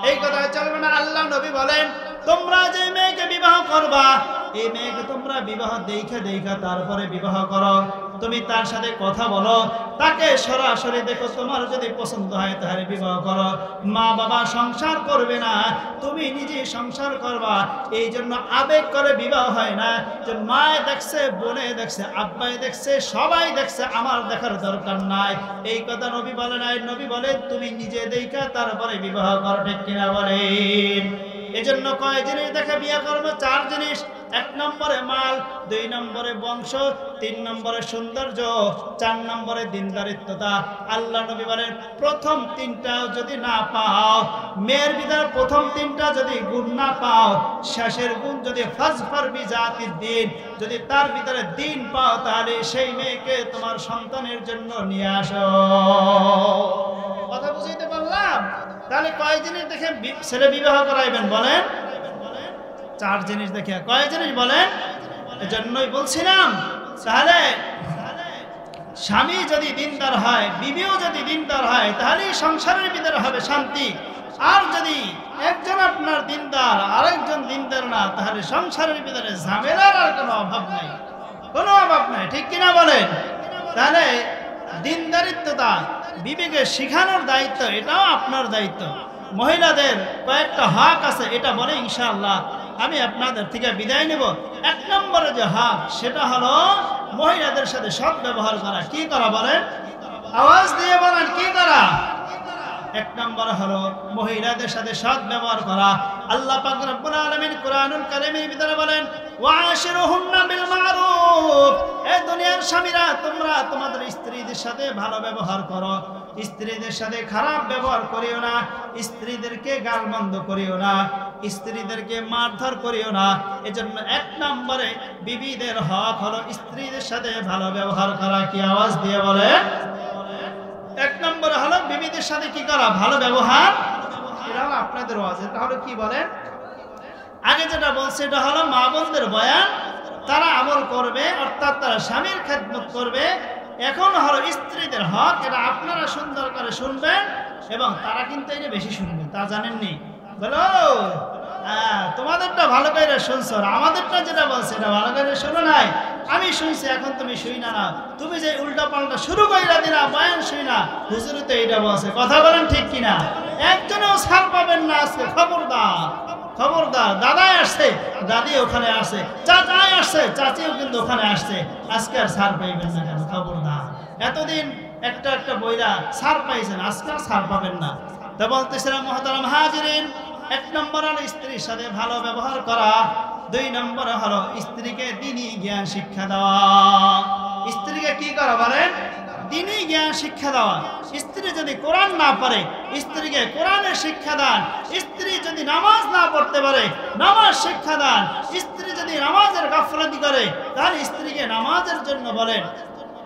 এই কথায় চলবে না। আল্লাহ নবী বলেন তোমরা যে মেয়েকে বিবাহ করবা এই মেয়েকে তোমরা বিবাহ দেখা তারপরে বিবাহ করো। তুমি তার সাথে কথা বলো, তাকে সরাসরি দেখো, তোমার যদি পছন্দ হয় তাহলে বিবাহ করো। মা বাবা সংসার করবে না, তুমি নিজে সংসার করবা। এই জন্য আবেগ করে বিবাহ হয় না যে মায়ে দেখছে, বোনে দেখছে, আব্বাই দেখছে, সবাই দেখছে, আমার দেখার দরকার নাই। এই কথা নবী বলে নাই। নবী বলে তুমি নিজে দেখা তারপরে বিবাহ করো, ঠিক কিনা বলেন? এজন্য কয় জিনিস দেখে বিয়ে করবো? 4 জিনিস। 1 নম্বরে মাল, 2 নম্বরে বংশ, 3 নম্বরে সৌন্দর্য, 4 নম্বরে দিনদারিত্বতা। আল্লাহ নবী বলেন প্রথম 3টা যদি না পাও, মেয়ের ভিতরে প্রথম 3টা যদি গুণ না পাও, শেষের গুণ যদি ফাজফার বিজাতিদ দ্বীন, যদি তার ভিতরে দিন পাও তাহলে সেই মেয়েকে তোমার সন্তানের জন্য নিয়ে আসো। কথা বুঝাইতে পারলাম? তাহলে কয় জিনিস দেখে ছেলে বিবাহ করাইবেন বলেন? 4 জিনিস দেখে। কয় জিনিস বলেন? এজন্যই বলছিলাম তাহলে স্বামী যদি দিনদার হয়, বিবিও যদি দিনদার হয়, তাহলে সংসারের ভিতরে হবে শান্তি। আর যদি একজন আপনার দিনদার আরেকজন দিনদার না, তাহলে সংসারের ভিতরে ঝামেলার আর কোনো অভাব নাই, কোনো অভাব নাই, ঠিক কিনা বলেন? তাহলে দিনদারিত্বতা বিবেকে শিখানোর দায়িত্ব, এটাও আপনার দায়িত্ব। মহিলাদের কয়েকটা হক আছে, এটা বলে ইনশাআল্লাহ আমি আপনাদের থেকে বিদায় নেব। 1 নম্বরে যে হক সেটা হলো মহিলাদের সাথে সৎ ব্যবহার করা। কি করা বলেন? আওয়াজ দিয়ে বলেন কি করা? 1 নম্বর হলো মহিলাদের সাথে সৎ ব্যবহার করা। আল্লাহ পাক রব্বুল আলামিন কোরআনুল কারীমের ভিতরে বলেন ওয়াশিরুহুন্না বিল মারুফ। এই দুনিয়ার স্বামীরা তোমরা তোমাদের স্ত্রীদের সাথে ভালো ব্যবহার করো, স্ত্রীদের সাথে খারাপ ব্যবহার করিও না, স্ত্রীদেরকে গালমন্দ করিও না, স্ত্রীদেরকে মারধর করিও না। এজন্য 1 নম্বরে বিবিদের হক হলো স্ত্রীদের সাথে ভালো ব্যবহার করা। কি আওয়াজ দিয়ে বলে? 1 নম্বরে হলো বিবিদের সাথে কি করা? ভালো ব্যবহার। এটা হলো আপনাদের ওয়াজ। এটা হলো কি বলেন? আগে যেটা বলছে এটা হলো মা বোনদের বয়ান, তারা আমল করবে, অর্থাৎ তারা স্বামীর খেদমত করবে। এখন হলো স্ত্রীদের হক, এটা আপনারা সুন্দর করে শুনবেন এবং তারা কিন্তু এটা বেশি শুনবে, তা জানেননি? বলো তোমাদেরটা ভালো করে শুনছো, আমাদেরটা যেটা বলছে এটা ভালো করে শোনো নাই। আমি শুনছি, এখন তুমি শুই না, তুমি যে উল্টা পাল্টা শুরু কইরা দিলা বয়ান শুই না, হুজুরে তো এইটা বলছে। কথা বলেন ঠিক কিনা? একজনেও ছাড় পাবেন না আজকে, খবরদার খবরদার। দাদাই আসছে, দাদি ওখানে আসছে, চাচাই আসছে, চাচিও কিন্তু ওখানে আসছে। আজকে আর ছাড় পাইবেন না কেন? খবরদার। এতদিন একটা একটা বইরা ছাড় পাইছেন, আজকে আর ছাড় পাবেন না। তা বলতেছিলাম মুহতারাম হাজিরিন, 1 নম্বর হলো স্ত্রীর সাথে ভালো ব্যবহার করা। 2 নম্বর হলো স্ত্রীকে দ্বীনি জ্ঞান শিক্ষা দেওয়া। স্ত্রীকে কি করা বলেন? দ্বীনি জ্ঞান শিক্ষা দেওয়া। স্ত্রী যদি কোরআন না পারে, স্ত্রীকে কোরআনের শিক্ষা দান। স্ত্রী যদি নামাজ না পড়তে পারে, নামাজ শিক্ষা দান। স্ত্রী যদি নামাজের গাফলতি করে, তাহলে স্ত্রীকে নামাজের জন্য বলেন।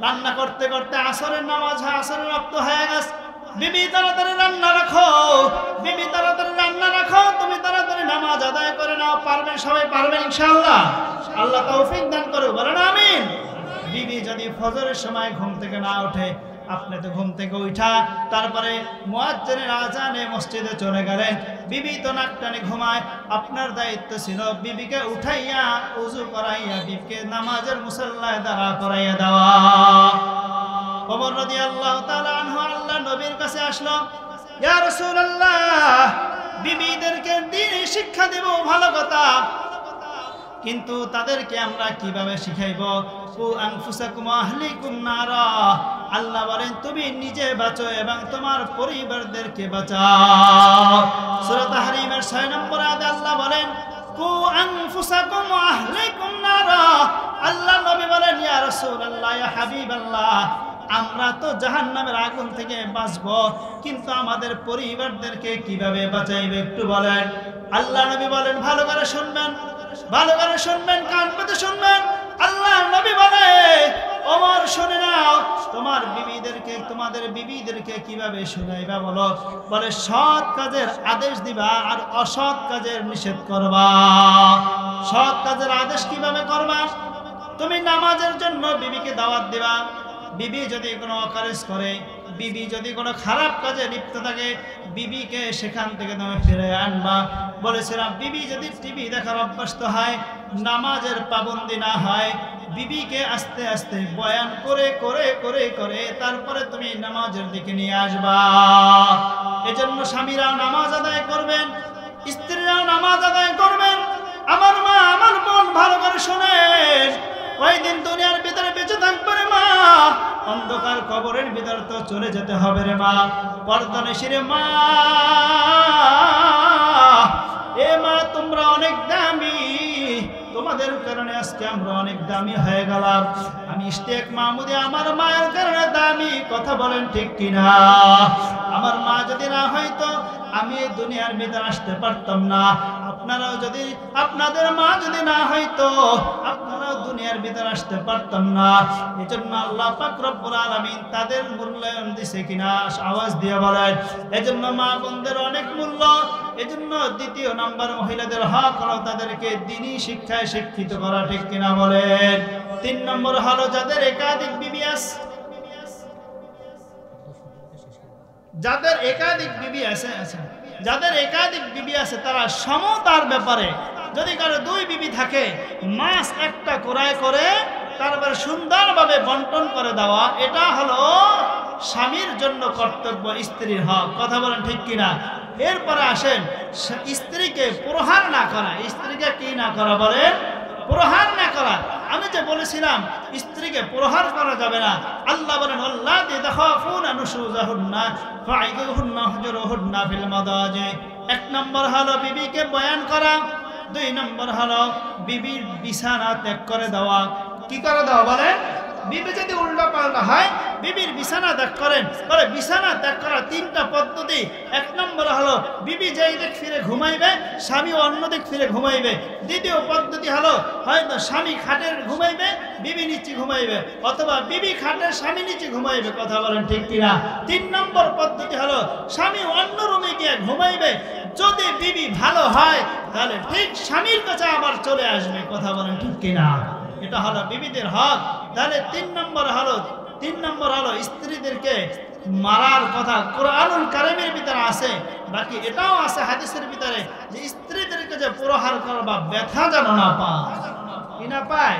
রান্না করতে করতে আসরের নামাজ হয়, আসরের রক্ত হয়ে গেছে, বিবি তাড়াতাড়ি রান্না রাখো, বিবি তাড়াতাড়ি রান্না রাখো, তুমি তাড়াতাড়ি নামাজ আদায় করে নাও। পারবেন? সবাই পারবেন ইনশাআল্লাহ? আল্লাহ তৌফিক দান করুক, বলেন আমিন। বিবি যদি ফজরের সময় ঘুম থেকে না ওঠে, আপনি তো ঘুম থেকে উঠা তারপরে মুয়াজ্জিনের আজানে মসজিদে চলে গেলেন, বিবি তো নাকটানে ঘুমায়। আপনার দায়িত্ব ছিল বিবিকে উঠাইয়া ওযু করাইয়া বিবিকে নামাজের মুসল্লায় দাঁড়া করাইয়া দেওয়া। ওমর রাদিয়াল্লাহু তাআলা আনহু আল্লাহ নবীর কাছে আসলো, ইয়া রাসূলুল্লাহ, বিবিদেরকে দ্বীনি শিক্ষা দেব ভালো কথা, কিন্তু তাদেরকে আমরা কিভাবে শিখাইব? কু আনফুসাকুম আহলিকুম নারা, আল্লাহ বলেন তুমি নিজে বাঁচো এবং তোমার পরিবারদেরকে বাঁচাও। সূরা তাহরীমের 6 নম্বর আয়াতে আল্লাহ বলেন কু আনফুসাকুম আহলিকুম নারা। আল্লাহ নবী বলেন, ইয়া রাসূলুল্লাহ, ইয়া হাবিবাল্লাহ, আমরা তো জাহান্নামের আগুন থেকে বাঁচবো, কিন্তু আমাদের পরিবারদেরকে কিভাবে বাঁচাইবে একটু বলেন। আল্লাহ নবী বলেন, ভালো করে শুনবেন, ভালো করে শুনবেন, কান পেতে শুনবেন। আল্লাহ নবী বলে, ওমর শুনে নাও, তোমার বিবিদেরকে, তোমাদের বিবিদেরকে কিভাবে শুনাইবা বলো? বলে সৎ কাজের আদেশ দিবা আর অসৎ কাজের নিষেধ করবা। সৎ কাজের আদেশ কিভাবে করবা? তুমি নামাজের জন্য বিবিকে দাওয়াত দিবা। বিবি যদি কোনো অকারেজ করে, বিবি যদি কোনো খারাপ কাজে লিপ্ত থাকে, বিবিকে সেখান থেকে তুমি ফিরে আনবা। বলেছিলাম বিবি যদি টিভি দেখার অভ্যস্ত হয়, নামাজের পাবন্দি না হয়, বিবিকে আস্তে আস্তে বয়ান করে করে করে করে তারপরে তুমি নামাজের দিকে নিয়ে আসবা। এজন্য স্বামীরাও নামাজ আদায় করবেন, স্ত্রীরাও নামাজ আদায় করবেন। আমার মা, আমার বোন, ভালো করে শোনেন, ওই দিন দুনিয়ার ভিতরে বেঁচে থাকবে রে মা, অন্ধকার কবরের ভিতর তো চলে যেতে হবে রে মা। পর্দানশীরে মা, এ মা তোমরা অনেক দামি, তোমাদের কারণে আজকে আমরা অনেক দামি হয়ে গেলাম। আমি ইশতিয়াক মাহমুদী আমার মায়ের কারণে দামি, কথা বলেন ঠিক কিনা? আমার মা যদি না হয়তো আমি এই দুনিয়ার ভিতরে আসতে পারতাম না। আপনারাও যদি, আপনাদের মা যদি না হয়তো আপনারাও দুনিয়ার ভিতরে আসতে পারতাম না। এজন্য আল্লাহ পাক রব্বুল আলামিন তাদের মূল্যায়ন দিছে কিনা আওয়াজ দিয়ে বলেন। এজন্য মা বোনদের অনেক মূল্য। এজন্য দ্বিতীয় নাম্বার মহিলাদের হক হলো তাদেরকে দ্বীনি শিক্ষায় শিক্ষিত করা, ঠিক কিনা বলেন। 3 নম্বর হলো যাদের একাধিক বিবি আছে, যাদের একাধিক বিবি আছে, যাদের একাধিক বিবি আছে তারা সমতার ব্যাপারে, যদি কারো 2 বিবি থাকে, মাস একটা ক্রয় করে তারপরে সুন্দরভাবে বন্টন করে দেওয়া, এটা হলো স্বামীর জন্য কর্তব্য, স্ত্রীর হক, কথা বলেন ঠিক কিনা? এরপরে আসেন স্ত্রীকে প্রহার না করা। স্ত্রীকে কি না করা বলেন? প্রহার না করা। আমি যে বলেছিলাম স্ত্রীকে প্রহার করা যাবে না, আল্লাহ বলেন আল্লাযী তাখাফুনা নুশুযাহুন্না ফাইযুহুন্না ওয়াহজুরুহুন্না ফিল মাদাজি। 1 নম্বর হলো বিবিকে বয়ান করা, 2 নম্বর হলো বিবির বিছানা ত্যাগ করে দেওয়া। কি করে দেওয়া বলেন? বিবি যদি উল্টা পাল্টা হয়, বিবির বিছানা ত্যাগ করেন। বলে বিছানা ত্যাগ করার 3টা পদ্ধতি। 1 নম্বর হলো বিবি যেই দিক ফিরে ঘুমাইবে, স্বামী অন্য দিক ফিরে ঘুমাইবে। দ্বিতীয় পদ্ধতি হলো হয়তো স্বামী খাটের ঘুমাইবে, বিবি নিচে ঘুমাইবে, অথবা বিবি খাটের স্বামী নিচে ঘুমাইবে, কথা বলেন ঠিক কিনা? 3 নম্বর পদ্ধতি হলো স্বামী অন্য রুমে গিয়ে ঘুমাইবে। যদি বিবি ভালো হয় তাহলে ঠিক স্বামীর কাছে আবার চলে আসবে, কথা বলেন ঠিক কিনা? এটা হলো বিবিদের হক। তাহলে 3 নম্বর হলো স্ত্রীদেরকে মারার কথা কোরআনুল কারীমের ভিতরে আছে, বাকি এটাও আছে হাদিসের ভিতরে যে স্ত্রীদেরকে যে প্রহার করবা ব্যথা যেন না পায়। কি না পায়?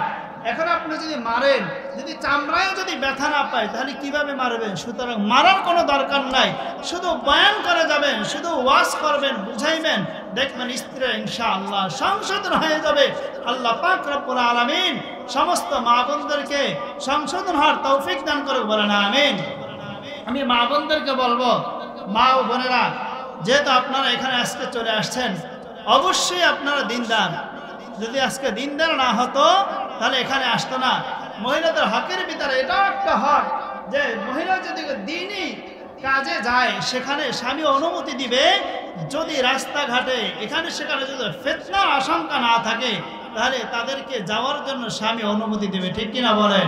এখন আপনি যদি মারেন, যদি চামড়ায় যদি ব্যথা না পায় তাহলে কিভাবে মারবেন? সুতরাং মারার কোনো দরকার নাই, শুধু বয়ান করে যাবেন, শুধু ওয়াজ করবেন, বুঝাইবেন, দেখবেন স্ত্রী ইনশাআল্লাহ সংশোধন হয়ে যাবে। আল্লাহ পাক রব্বুল আলামিন সমস্ত মা বোনদেরকে সংশোধন হওয়ার তৌফিক দান করুক, বলেন আমিন। আমি মা বোনদেরকে বলবো, মা ও বোনেরা, যেহেতু আপনারা এখানে আজকে চলে আসছেন, অবশ্যই আপনারা দিনদার, যদি আজকে দিনদার না হতো তাহলে এখানে আসতো না। মহিলাদের হকের ভিতরে এটাও একটা হক যে মহিলা যদি দিনই কাজে যায় সেখানে স্বামী অনুমতি দিবে, যদি রাস্তাঘাটে এখানে সেখানে যদি ফিতনার আশঙ্কা না থাকে তাহলে তাদেরকে যাওয়ার জন্য স্বামী অনুমতি দেবে, ঠিক কিনা বলেন?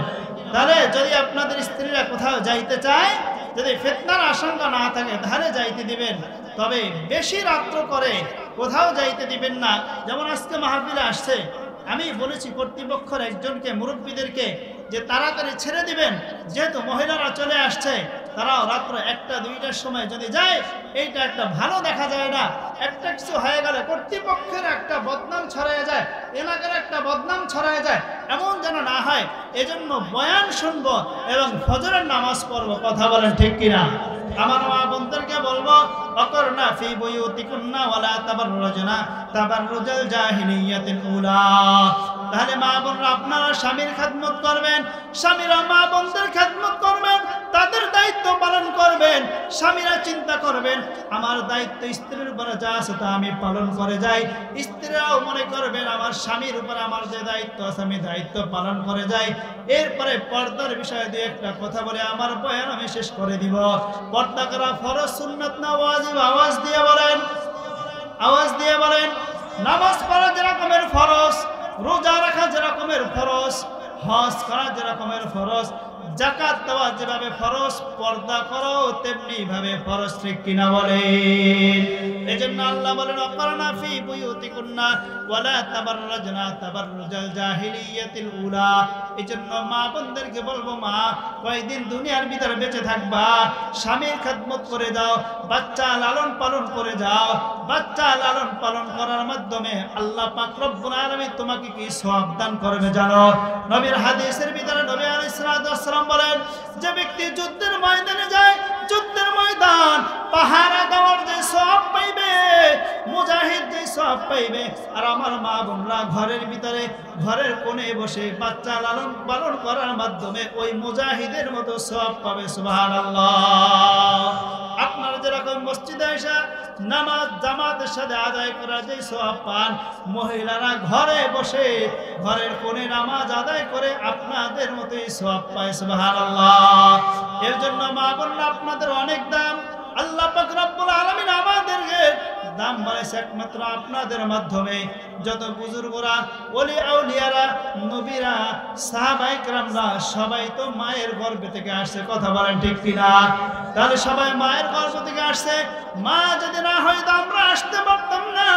তাহলে যদি আপনাদের স্ত্রীরা কোথাও যাইতে চায়, যদি ফিতনার আশঙ্কা না থাকে তাহলে যাইতে দিবেন, তবে বেশি রাত্র করে কোথাও যাইতে দিবেন না। যেমন আজকে মাহফিলে আসছে, আমি বলেছি কর্তৃপক্ষের একজনকে, মুরব্বীদেরকে যে তাড়াতাড়ি ছেড়ে দিবেন, যেহেতু মহিলারা চলে আসছে, তারাও রাত্র 1টা-2টার সময় যদি যায় এইটা একটা ভালো দেখা যায় না। একটা কিছু হয়ে গেলে কর্তৃপক্ষের একটা বদনাম ছড়ায় যায়, এলাকার একটা বদনাম ছড়ায় যায়, এমন যেন না হয়। এজন্য বয়ান শুনবো এবং ফজরের নামাজ পড়বো। কথা বলেন ঠিক কিনা? আমার মা বোনদেরকে বলবো, অকরনা ফি বুয়ুতিকুন্না ওয়ালা তাবাররুজনা তাবাররুজাল জাহিলিয়াতিল উলা। তাহলে মা বোনরা আপনারা স্বামীর খেদমত করবেন, স্বামীরা মা বোনদের খেদমত করবেন, তাদের দায়িত্ব পালন করবেন। স্বামীরা চিন্তা করবেন আমার দায়িত্ব স্ত্রীর উপরে যা আছে তা আমি পালন করে যাই, স্ত্রীরাও মনে করবেন আমার স্বামীর উপরে আমার যে দায়িত্ব আছে আমি দায়িত্ব পালন করে যাই। এরপরে পর্দার বিষয়ে দুই একটা কথা বলে আমার বয়ান আমি শেষ করে দিব। পর্দা করা ফরজ সুন্নাত না ওয়াজিব? আওয়াজ দিয়ে বলেন, আওয়াজ দিয়ে বলেন। নামাজ পড়া যে রকমের ফরজ, রোজা রাখা যে রকমের ফরজ, হজ করা যে রকমের ফরজ, যাকাত দেওয়া যেভাবে ফরজ, পর্দা করো তেমনি ভাবে ফরজ, ঠিক কিনা বলেন? এজন্য আল্লাহ বলেন অকরনা ফি বুয়ুতিকুন্না ওয়ালা তাবাররাজনা তাবাররুজাল জাহিলিয়াতিল উলা। এজন্য মা বোনদেরকে বলবো, মা কয়দিন দুনিয়ার ভিতরে বেঁচে থাকবা, স্বামীর খেদমত করে যাও, বাচ্চা লালন পালন করে যাও। বাচ্চা লালন পালন করার মাধ্যমে আল্লাহ পাক রব্বুল আলামিন তোমাকে কি সওয়াব দান করবে জানো? নবীর হাদিসের ভিতরে নবী আলাইহিস সালাতু ওয়াস সালাম বলেন, যে ব্যক্তি যুদ্ধের ময়দানে যায়, যুদ্ধের ময়দান পাহারা দেওয়ার যে সওয়াব পাইবে, মুজাহিদ যে সওয়াব পাইবে, আর আমার মা বোনরা ঘরের ভিতরে ঘরের কোণে বসে বাচ্চা লালন পালন করার মাধ্যমে ওই মুজাহিদের মতো সওয়াব পাবে। সুবহানাল্লাহ। আপনারা যেরকম মসজিদে এসে নামাজ জামাতের সাথে আদায় করার যে সওয়াব পান, মহিলারা ঘরে বসে ঘরের কোণে নামাজ আদায় করে আপনাদের মতোই সওয়াব পায়। সুবহানাল্লাহ। এর জন্য মা বোনরা আপনাদের অনেক দাম। আল্লাহ পাক রব্বুল আলামিন আমাদেরকে দাম বাড়াইছে একমাত্র আপনাদের মাধ্যমে। যত বুজুর্গরা, ওলি আউলিয়ারা, নবীরা, সাহাবায়ে কেরামরা সবাই তো মায়ের গর্ভ থেকে আসছে। কথা বলেন ঠিক কিনা? তাহলে সবাই মায়ের গর্ভ থেকে আসছে। মা যদি না হয়তো আমরা আসতে পারতাম না।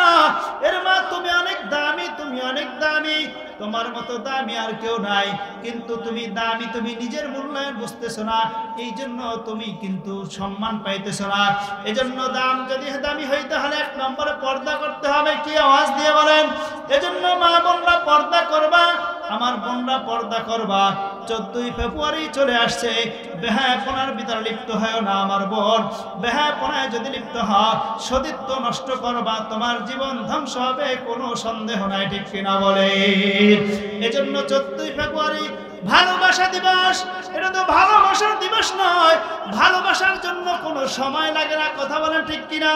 এর মা তুমি অনেক দামি, তুমি অনেক দামি, তোমার মতো দামি আর কেউ নাই, কিন্তু তুমি দামি, তুমি নিজের মূল্যায়ন বুঝতেছো না, এই জন্য তুমি কিন্তু সম্মান পাইতেছো না। এজন্য দাম যদি দামি হইতে হলে 1 নম্বরে পর্দা করতে হবে। কি আওয়াজ দিয়ে বলেন? এজন্য মা বোনরা পর্দা করবা, আমার বোনরা পর্দা করবা। 14ই ফেব্রুয়ারি চলে আসছে, বেহায়াপনার ভিতরে লিপ্ত হয় না আমার বোন। বেহায়াপনায় যদি লিপ্ত হও, সতীত্ব নষ্ট করবা, তোমার জীবন ধ্বংস হবে, কোনো সন্দেহ নাই, ঠিক কিনা বলে? এজন্য 14ই ফেব্রুয়ারি ভালোবাসা দিবস। এটা তো ভালোবাসার দিবস নয়, ভালোবাসার জন্য কোনো সময় লাগে না। কথা বলেন ঠিক কিনা?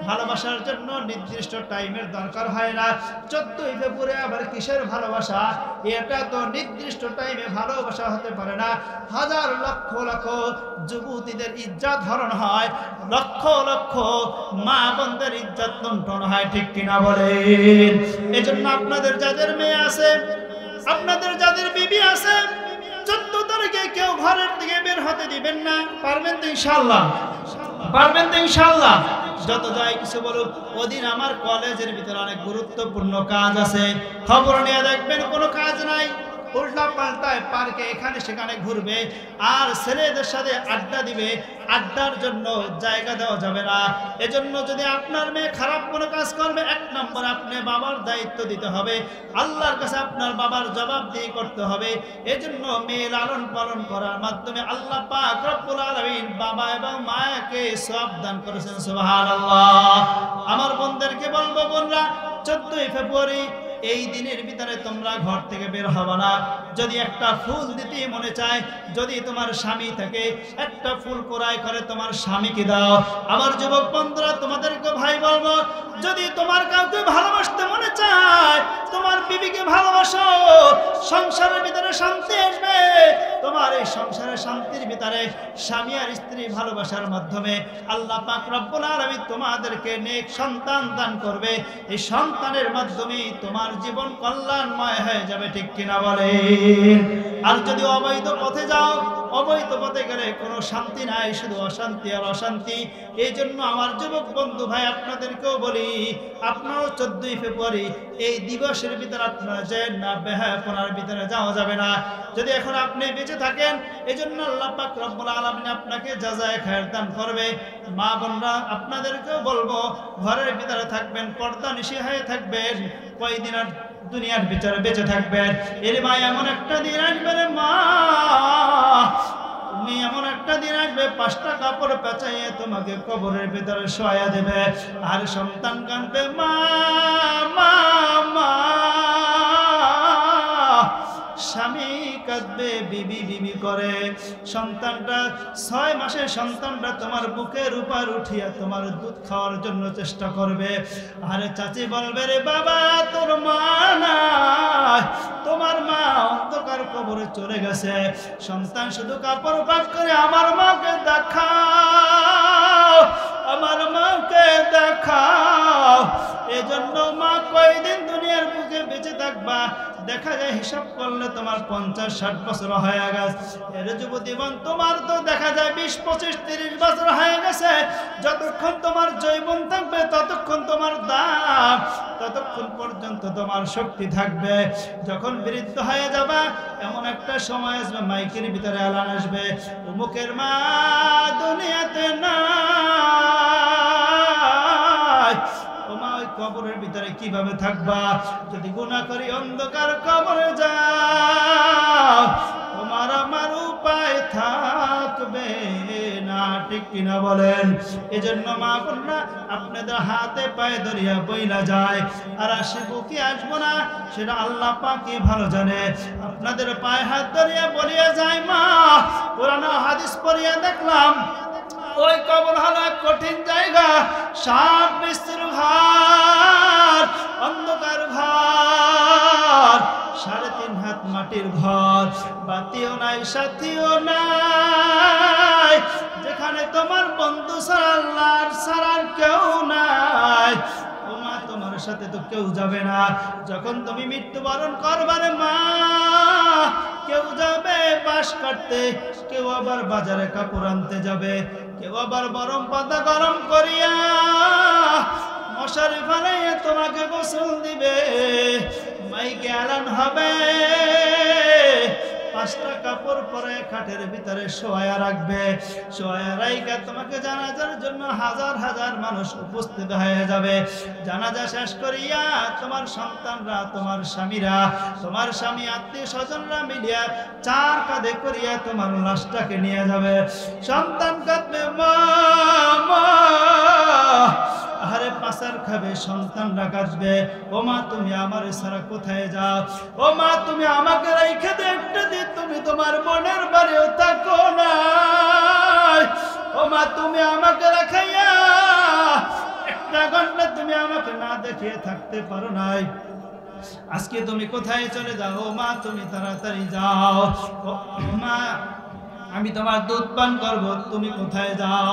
ভালোবাসার জন্য নির্দিষ্ট টাইমের দরকার হয় না। 14ই ফেব্রুয়ারি আবার কিসের ভালোবাসা? এটা তো নির্দিষ্ট টাইমে ভালোবাসা হতে পারে না। হাজার লক্ষ লক্ষ যুবতীদের ইজ্জত হরণ হয়, লক্ষ লক্ষ মা বোনদের ইজ্জত লুণ্ঠন হয়, ঠিক কিনা বলেন? এজন্য আপনাদের যাদের মেয়ে আছে, আপনাদের যাদের বিবি আছে, 14 তারিখে কেউ ঘরের থেকে বের হতে দিবেন না। পারবেন তো ইনশাআল্লাহ? পারবেন তো ইনশাআল্লাহ? যত যাই কিছু বলুক, ওদিন আমার কলেজের ভিতরে অনেক গুরুত্বপূর্ণ কাজ আছে, খবর নিয়ে দেখবেন কোনো কাজ নাই, উল্টা পাল্টায় পার্কে এখানে সেখানে ঘুরবে আর ছেলেদের সাথে আড্ডা দিবে। আড্ডার জন্য জায়গা দেওয়া যাবে না। এজন্য যদি আপনার মেয়ে খারাপ কোনো কাজ করবে, 1 নম্বর আপনি বাবার দায়িত্ব দিতে হবে, আল্লাহর কাছে আপনার বাবার জবাবদিহি করতে হবে। এজন্য মেয়ে লালন পালন করার মাধ্যমে আল্লাহ পাক রব্বুল আলামিন বাবা এবং মাকে সওয়াব দান করেছেন। সুবহানাল্লাহ। আমার বোনদেরকে বলবো, বোনরা 14ই ফেব্রুয়ারি এই দিনের ভিতরে তোমরা ঘর থেকে বের হবে না। যদি একটা ফুল দিতে মনে চায়, যদি তোমার স্বামী থাকে, একটা ফুল ক্রয় করে তোমার স্বামীকে দাও। আমার যুবক বন্ধুরা, তোমাদেরকে ভাই বলবো, যদি তোমার কাউকে ভালোবাসতে মনে চায়, তোমার বিবি সংসারের ভিতরে শান্তি আসবে। তোমার এই সংসারের শান্তির ভিতরে স্বামী আর স্ত্রী ভালোবাসার মাধ্যমে আল্লাহ পাক রব্বুল আলামিন তোমাদেরকে নেক সন্তান দান করবে। এই সন্তানের মাধ্যমে তোমার জীবন কল্যাণময় হয়ে যাবে, ঠিক কিনা বলে? আর যদি অবৈধ পথে যাও, অবৈধ পথে গেলে কোনো শান্তি নাই, শুধু অশান্তি আর অশান্তি। এই জন্য আমার যুবক বন্ধু ভাই আপনাদেরকেও বলি, আপনারও 14ই ফেব্রুয়ারি এই দিবসের ভিতরে আপনারা যেন না, বেহায়াপনার ভিতরে যাওয়া যাবে না। যদি এখন আপনি বেঁচে থাকেন, এই জন্য আল্লাহ পাক রব্বুল আলামিন আপনাকে জাযায়ে খায়ের দান করবে। মা বোনরা আপনাদেরকেও বলবো, ঘরের ভিতরে থাকবেন, পর্দা নিশি হয়ে থাকবেন, কয়দিন আর দুনিয়ার ভিতরে বেঁচে থাকবেন। এর মা এমন একটা দিন আসবে রে মা, তুমি এমন একটা দিন আসবে 5টা কাপড় পেঁচাইয়ে তোমাকে কবরের ভিতরে শোয়া দেবে, আর সন্তান কাঁদবে মা মা মা, স্বামী কাঁদবে বিবি বিবি করে। সন্তানটা 6 মাসে সন্তানটা তোমার বুকের উপর উঠিয়া তোমার দুধ খাওয়ার জন্য চেষ্টা করবে। আরে চাচি বলবে রে বাবা তোর মা নাই, তোমার মা অন্ধকার কবরে চলে গেছে। সন্তান শুধু কাপড় পাক করে আমার মাকে দেখাও, আমার মাকে দেখাও। এজন্য মা কয়দিন দুনিয়ার বুকে বেঁচে থাকবা? দেখা যায় হিসাব করলে তোমার 50-60 বছর হয়ে গেছে। এর যুবতীবন তোমার তো দেখা যায় 20-25-30 বছর হয়ে গেছে। যতক্ষণ তোমার যৌবন থাকবে ততক্ষণ তোমার দাম, ততক্ষণ পর্যন্ত তোমার শক্তি থাকবে। যখন বৃদ্ধ হয়ে যাবে এমন একটা সময় আসবে, মাইকের ভিতরে এলান আসবে, অমুকের মা দুনিয়াতে নাই। তোমার ওই কবরের ভিতরে কিভাবে থাকবা? যদি গুনাহ করি অন্ধকার কবরে যাও, তোমার আমার উপায় থাকবে না, ঠিক কিনা বলেন? এজন্য মা বোনরা আপনাদের হাতে পায়ে ধরিয়া বইলা যায়, আর আসবো কি আসবো না সেটা আল্লাহ পাকই ভালো জানে। আপনাদের পায়ে হাত ধরিয়া বলিয়া যায় মা, কোরআন হাদিস পড়িয়া দেখলাম ওই কবর হলো এক কঠিন জায়গা, সাপ বিস্তির ঘর, অন্ধকার ঘর, 3.5 হাত মাটির ঘর, বাতিও নাই সাথীও নাই, যেখানে তোমার বন্ধু ছাড়া আল্লাহর ছাড়ার কেউ নাই। ও মা তোমার সাথে তো কেউ যাবে না। যখন তুমি মৃত্যুবরণ করবারে মা, কেউ যাবে বাঁশ কাটতে, কেউ আবার বাজারে কাপড় আনতে যাবে, কেউ আবার গরম পাতা গরম করিয়া মশারি ফালাইয়া তোমাকে গোসল দিবে, মাইকে এলান হবে, 5টা কাপড় পরে খাটের ভিতরে শোয়া রাখবে। শোয়া রাইকা তোমাকে জানাজার জন্য হাজার হাজার মানুষ উপস্থিত হয়ে যাবে। জানাজা শেষ করিয়া তোমার সন্তানরা, তোমার স্বামীরা, তোমার স্বামী আত্মীয় স্বজনরা মিলিয়া 4 কাঁধে করিয়া তোমার লাশটাকে নিয়ে যাবে। সন্তান কাঁদবে মা মা, আরে পাচার খাবে, সন্তানরা কাঁদবে ও মা তুমি আমার ছাড়া কোথায় যাও? ও মা তুমি আমাকে রেখে দে একটা দিন, তুমি তোমার বোনের বাড়িও থাকো না। ও মা তুমি আমাকে রাখাইয়া 1 ঘন্টা তুমি আমাকে না দেখিয়ে থাকতে পারো নাই, আজকে তুমি কোথায় চলে যাও? মা তুমি তাড়াতাড়ি যাও। ও মা আমি তোমার দুধ পান করব, তুমি কোথায় যাও?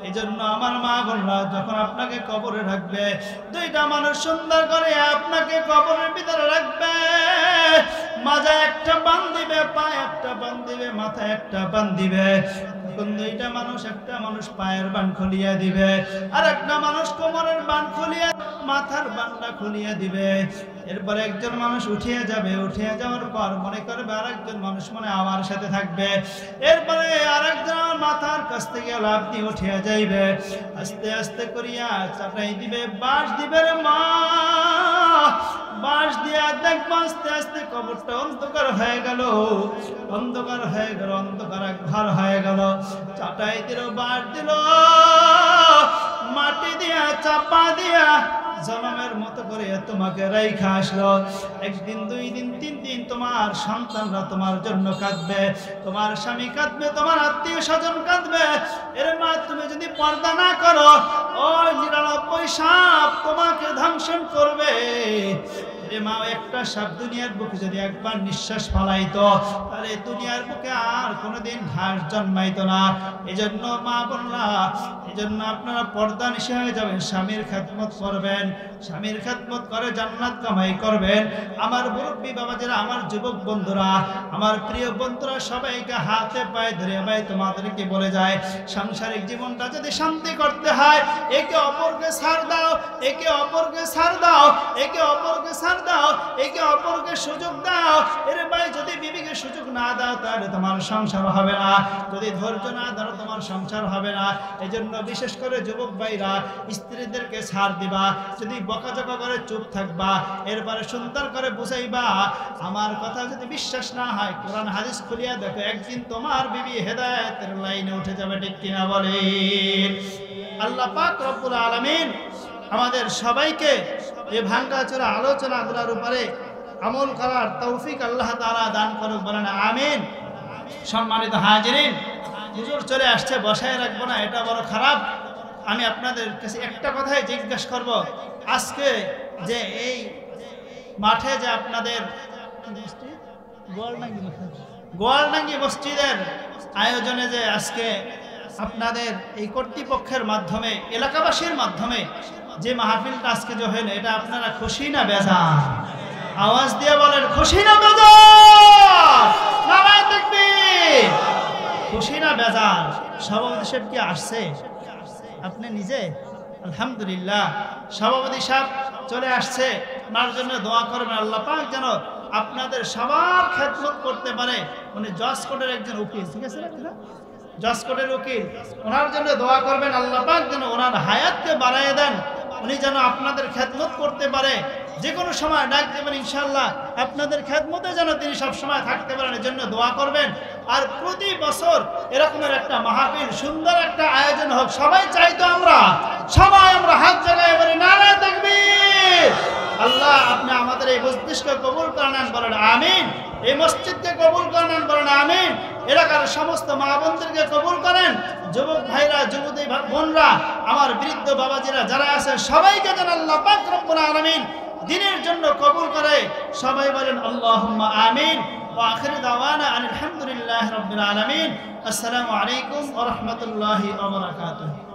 এই জন্য আমার মা বোনরা যখন আপনাকে কবরে রাখবে, 2টা মানুষ সুন্দর করে আপনাকে কবরের ভিতরে রাখবে। মাঝে একটা বান দিবে, পায়ে একটা বান দিবে, মাথায় একটা বান দিবে। তখন 2টা মানুষ, একটা মানুষ পায়ের বান খুলিয়ে দিবে, আর একটা মানুষ কোমরের বান খুলিয়ে মাথার বানটা খুলিয়ে দিবে। এরপরে একজন মানুষ উঠিয়ে যাবে, উঠিয়ে যাওয়ার পর মনে করবে আরেকজন মানুষ মনে আমার সাথে থাকবে। এরপরে আরেকজন মাথার কাছ থেকে লাফ দিয়ে উঠিয়ে যাইবে, আস্তে আস্তে করিয়া চাটাই দিবে, বাঁশ দিবে রে মা, বাঁশ দিয়া দেখবো আস্তে আস্তে কবরটা অন্ধকার হয়ে গেল, অন্ধকার হয়ে গেল, অন্ধকার ঘর হয়ে গেল। চাটাই দিল, বাঁশ দিল, মাটি দিয়া চাপা দিয়া জনমের মতো করে তোমাকে রাইখা আসলো। 1 দিন 2 দিন 3 দিন তোমার সন্তানরা তোমার জন্য কাঁদবে, তোমার স্বামী কাঁদবে, তোমার আত্মীয় স্বজন কাঁদবে। এর মা তুমি যদি পর্দা না করো, ওই 99 সাপ তোমাকে ধ্বংসন করবে। এ মা একটা সাপ দুনিয়ার বুকে যদি একবার নিঃশ্বাস ফালাইতো তাহলে দুনিয়ার বুকে আর কোনোদিন ঘাস জন্মাইতো না। এজন্য মা বোনরা, এজন্য আপনারা পর্দা নিশা হয়ে যাবেন, স্বামীর খেদমত করবেন, স্বামীর খেদমত করে জান্নাত কামাই করবেন। আমার মুরব্বী বাবাজিরা, আমার যুবক বন্ধুরা, আমার প্রিয় বন্ধুরা, সবাইকে হাতে পায়ে ধরে ভাই তোমাদেরকে বলে যায়, সাংসারিক জীবনটা যদি শান্তি করতে হয় একে অপরকে ছাড় দাও, একে অপরকে ছাড় দাও, একে অপরকে ছাড় দাও, একে অপরকে সুযোগ দাও। এরে ভাই যদি বিবিকে সুযোগ না দাও তাহলে তোমার সংসার হবে না, যদি ধৈর্য না ধরো তোমার সংসার হবে না। এজন্য বিশেষ করে যুবক ভাইরা স্ত্রীদেরকে ছাড় দিবা, যদি বকাঝকা করে চুপ থাকবা, এরপরে সুন্দর করে বুঝাইবা। আমার কথা যদি বিশ্বাস না হয় কোরআন হাদিস খুলিয়া দেখো, একদিন তোমার বিবি হেদায়েতের লাইনে উঠে যাবে, ঠিক কিনা বলেন? আল্লাহ পাক রব্বুল আলামিন আমাদের সবাইকে এই ভাঙ্গাচোরা আলোচনাগুলোর উপরে আমল করার তৌফিক আল্লাহ তাআলা দান করুক, বলেন আমিন। সম্মানিত হাজিরিন, হুজুর চলে আসছে, বসায় রাখবো না, এটা বড় খারাপ। আমি আপনাদের কাছে একটা কথাই জিজ্ঞাসা করব, আজকে যে এই মাঠে যে আপনাদের গোয়ালডাঙ্গি মসজিদের আয়োজনে যে আজকে আপনাদের এই কর্তৃপক্ষের মাধ্যমে, এলাকাবাসীর মাধ্যমে যে মাহফিলটা আজকে যে হইল, এটা আপনারা খুশি না বেজার? আওয়াজ দিয়ে বলেন, খুশি না বেজার? নারায়ে তাকবীর! খুশি না বেজার? সভাপতি সাহেব কি আসছে? আপনি নিজে? আলহামদুলিল্লাহ, সভাপতি সাহেব চলে আসছে, ওনার জন্য দোয়া করবেন। আল্লাহ পাক যেন আপনাদের সবার খেদমত করতে পারে। উনি জজ কোর্টের একজন উকিল, ঠিক আছে না? জজ কোর্টের উকিল, ওনার জন্য দোয়া করবেন। আল্লাহ পাক যেন ওনার হায়াতকে বাড়ায় দেন, উনি যেন আপনাদের খেদমত করতে পারে। যে কোনো সময় ডাক দেবেন, ইনশাআল্লাহ আপনাদের খেদমতে যেন তিনি সব সময় থাকতে পারেন, এর জন্য দোয়া করবেন। আর প্রতি বছর এরকমের একটা মাহফিল, সুন্দর একটা আয়োজন হোক, সবাই চাইতো আমরা, সবাই আমরা হাত জায়গায় বলি নারায়ে তাকবীর। আল্লাহ আপনি আমাদের এই মজলিসকে কবুল করে নেন, বলেন আমিন। এই মসজিদকে কবুল করে নেন, বলেন আমিন। এলাকার সমস্ত মা বোনদেরকে কবুল করেন, যুবক ভাইরা, যুবতী বোনরা, আমার বৃদ্ধ বাবাজিরা যারা আছেন সবাইকে যেন আল্লাহ পাক রব্বুল আলামিন দ্বীনের জন্য কবুল করে। সবাই বলেন আল্লাহুম্মা আমিন। ওয়া আখিরু দাওয়ানা আলহামদুলিল্লাহি রাব্বিল আলামিন। আসসালামু আলাইকুম ওয়া রাহমাতুল্লাহি ওয়া বারাকাতুহু।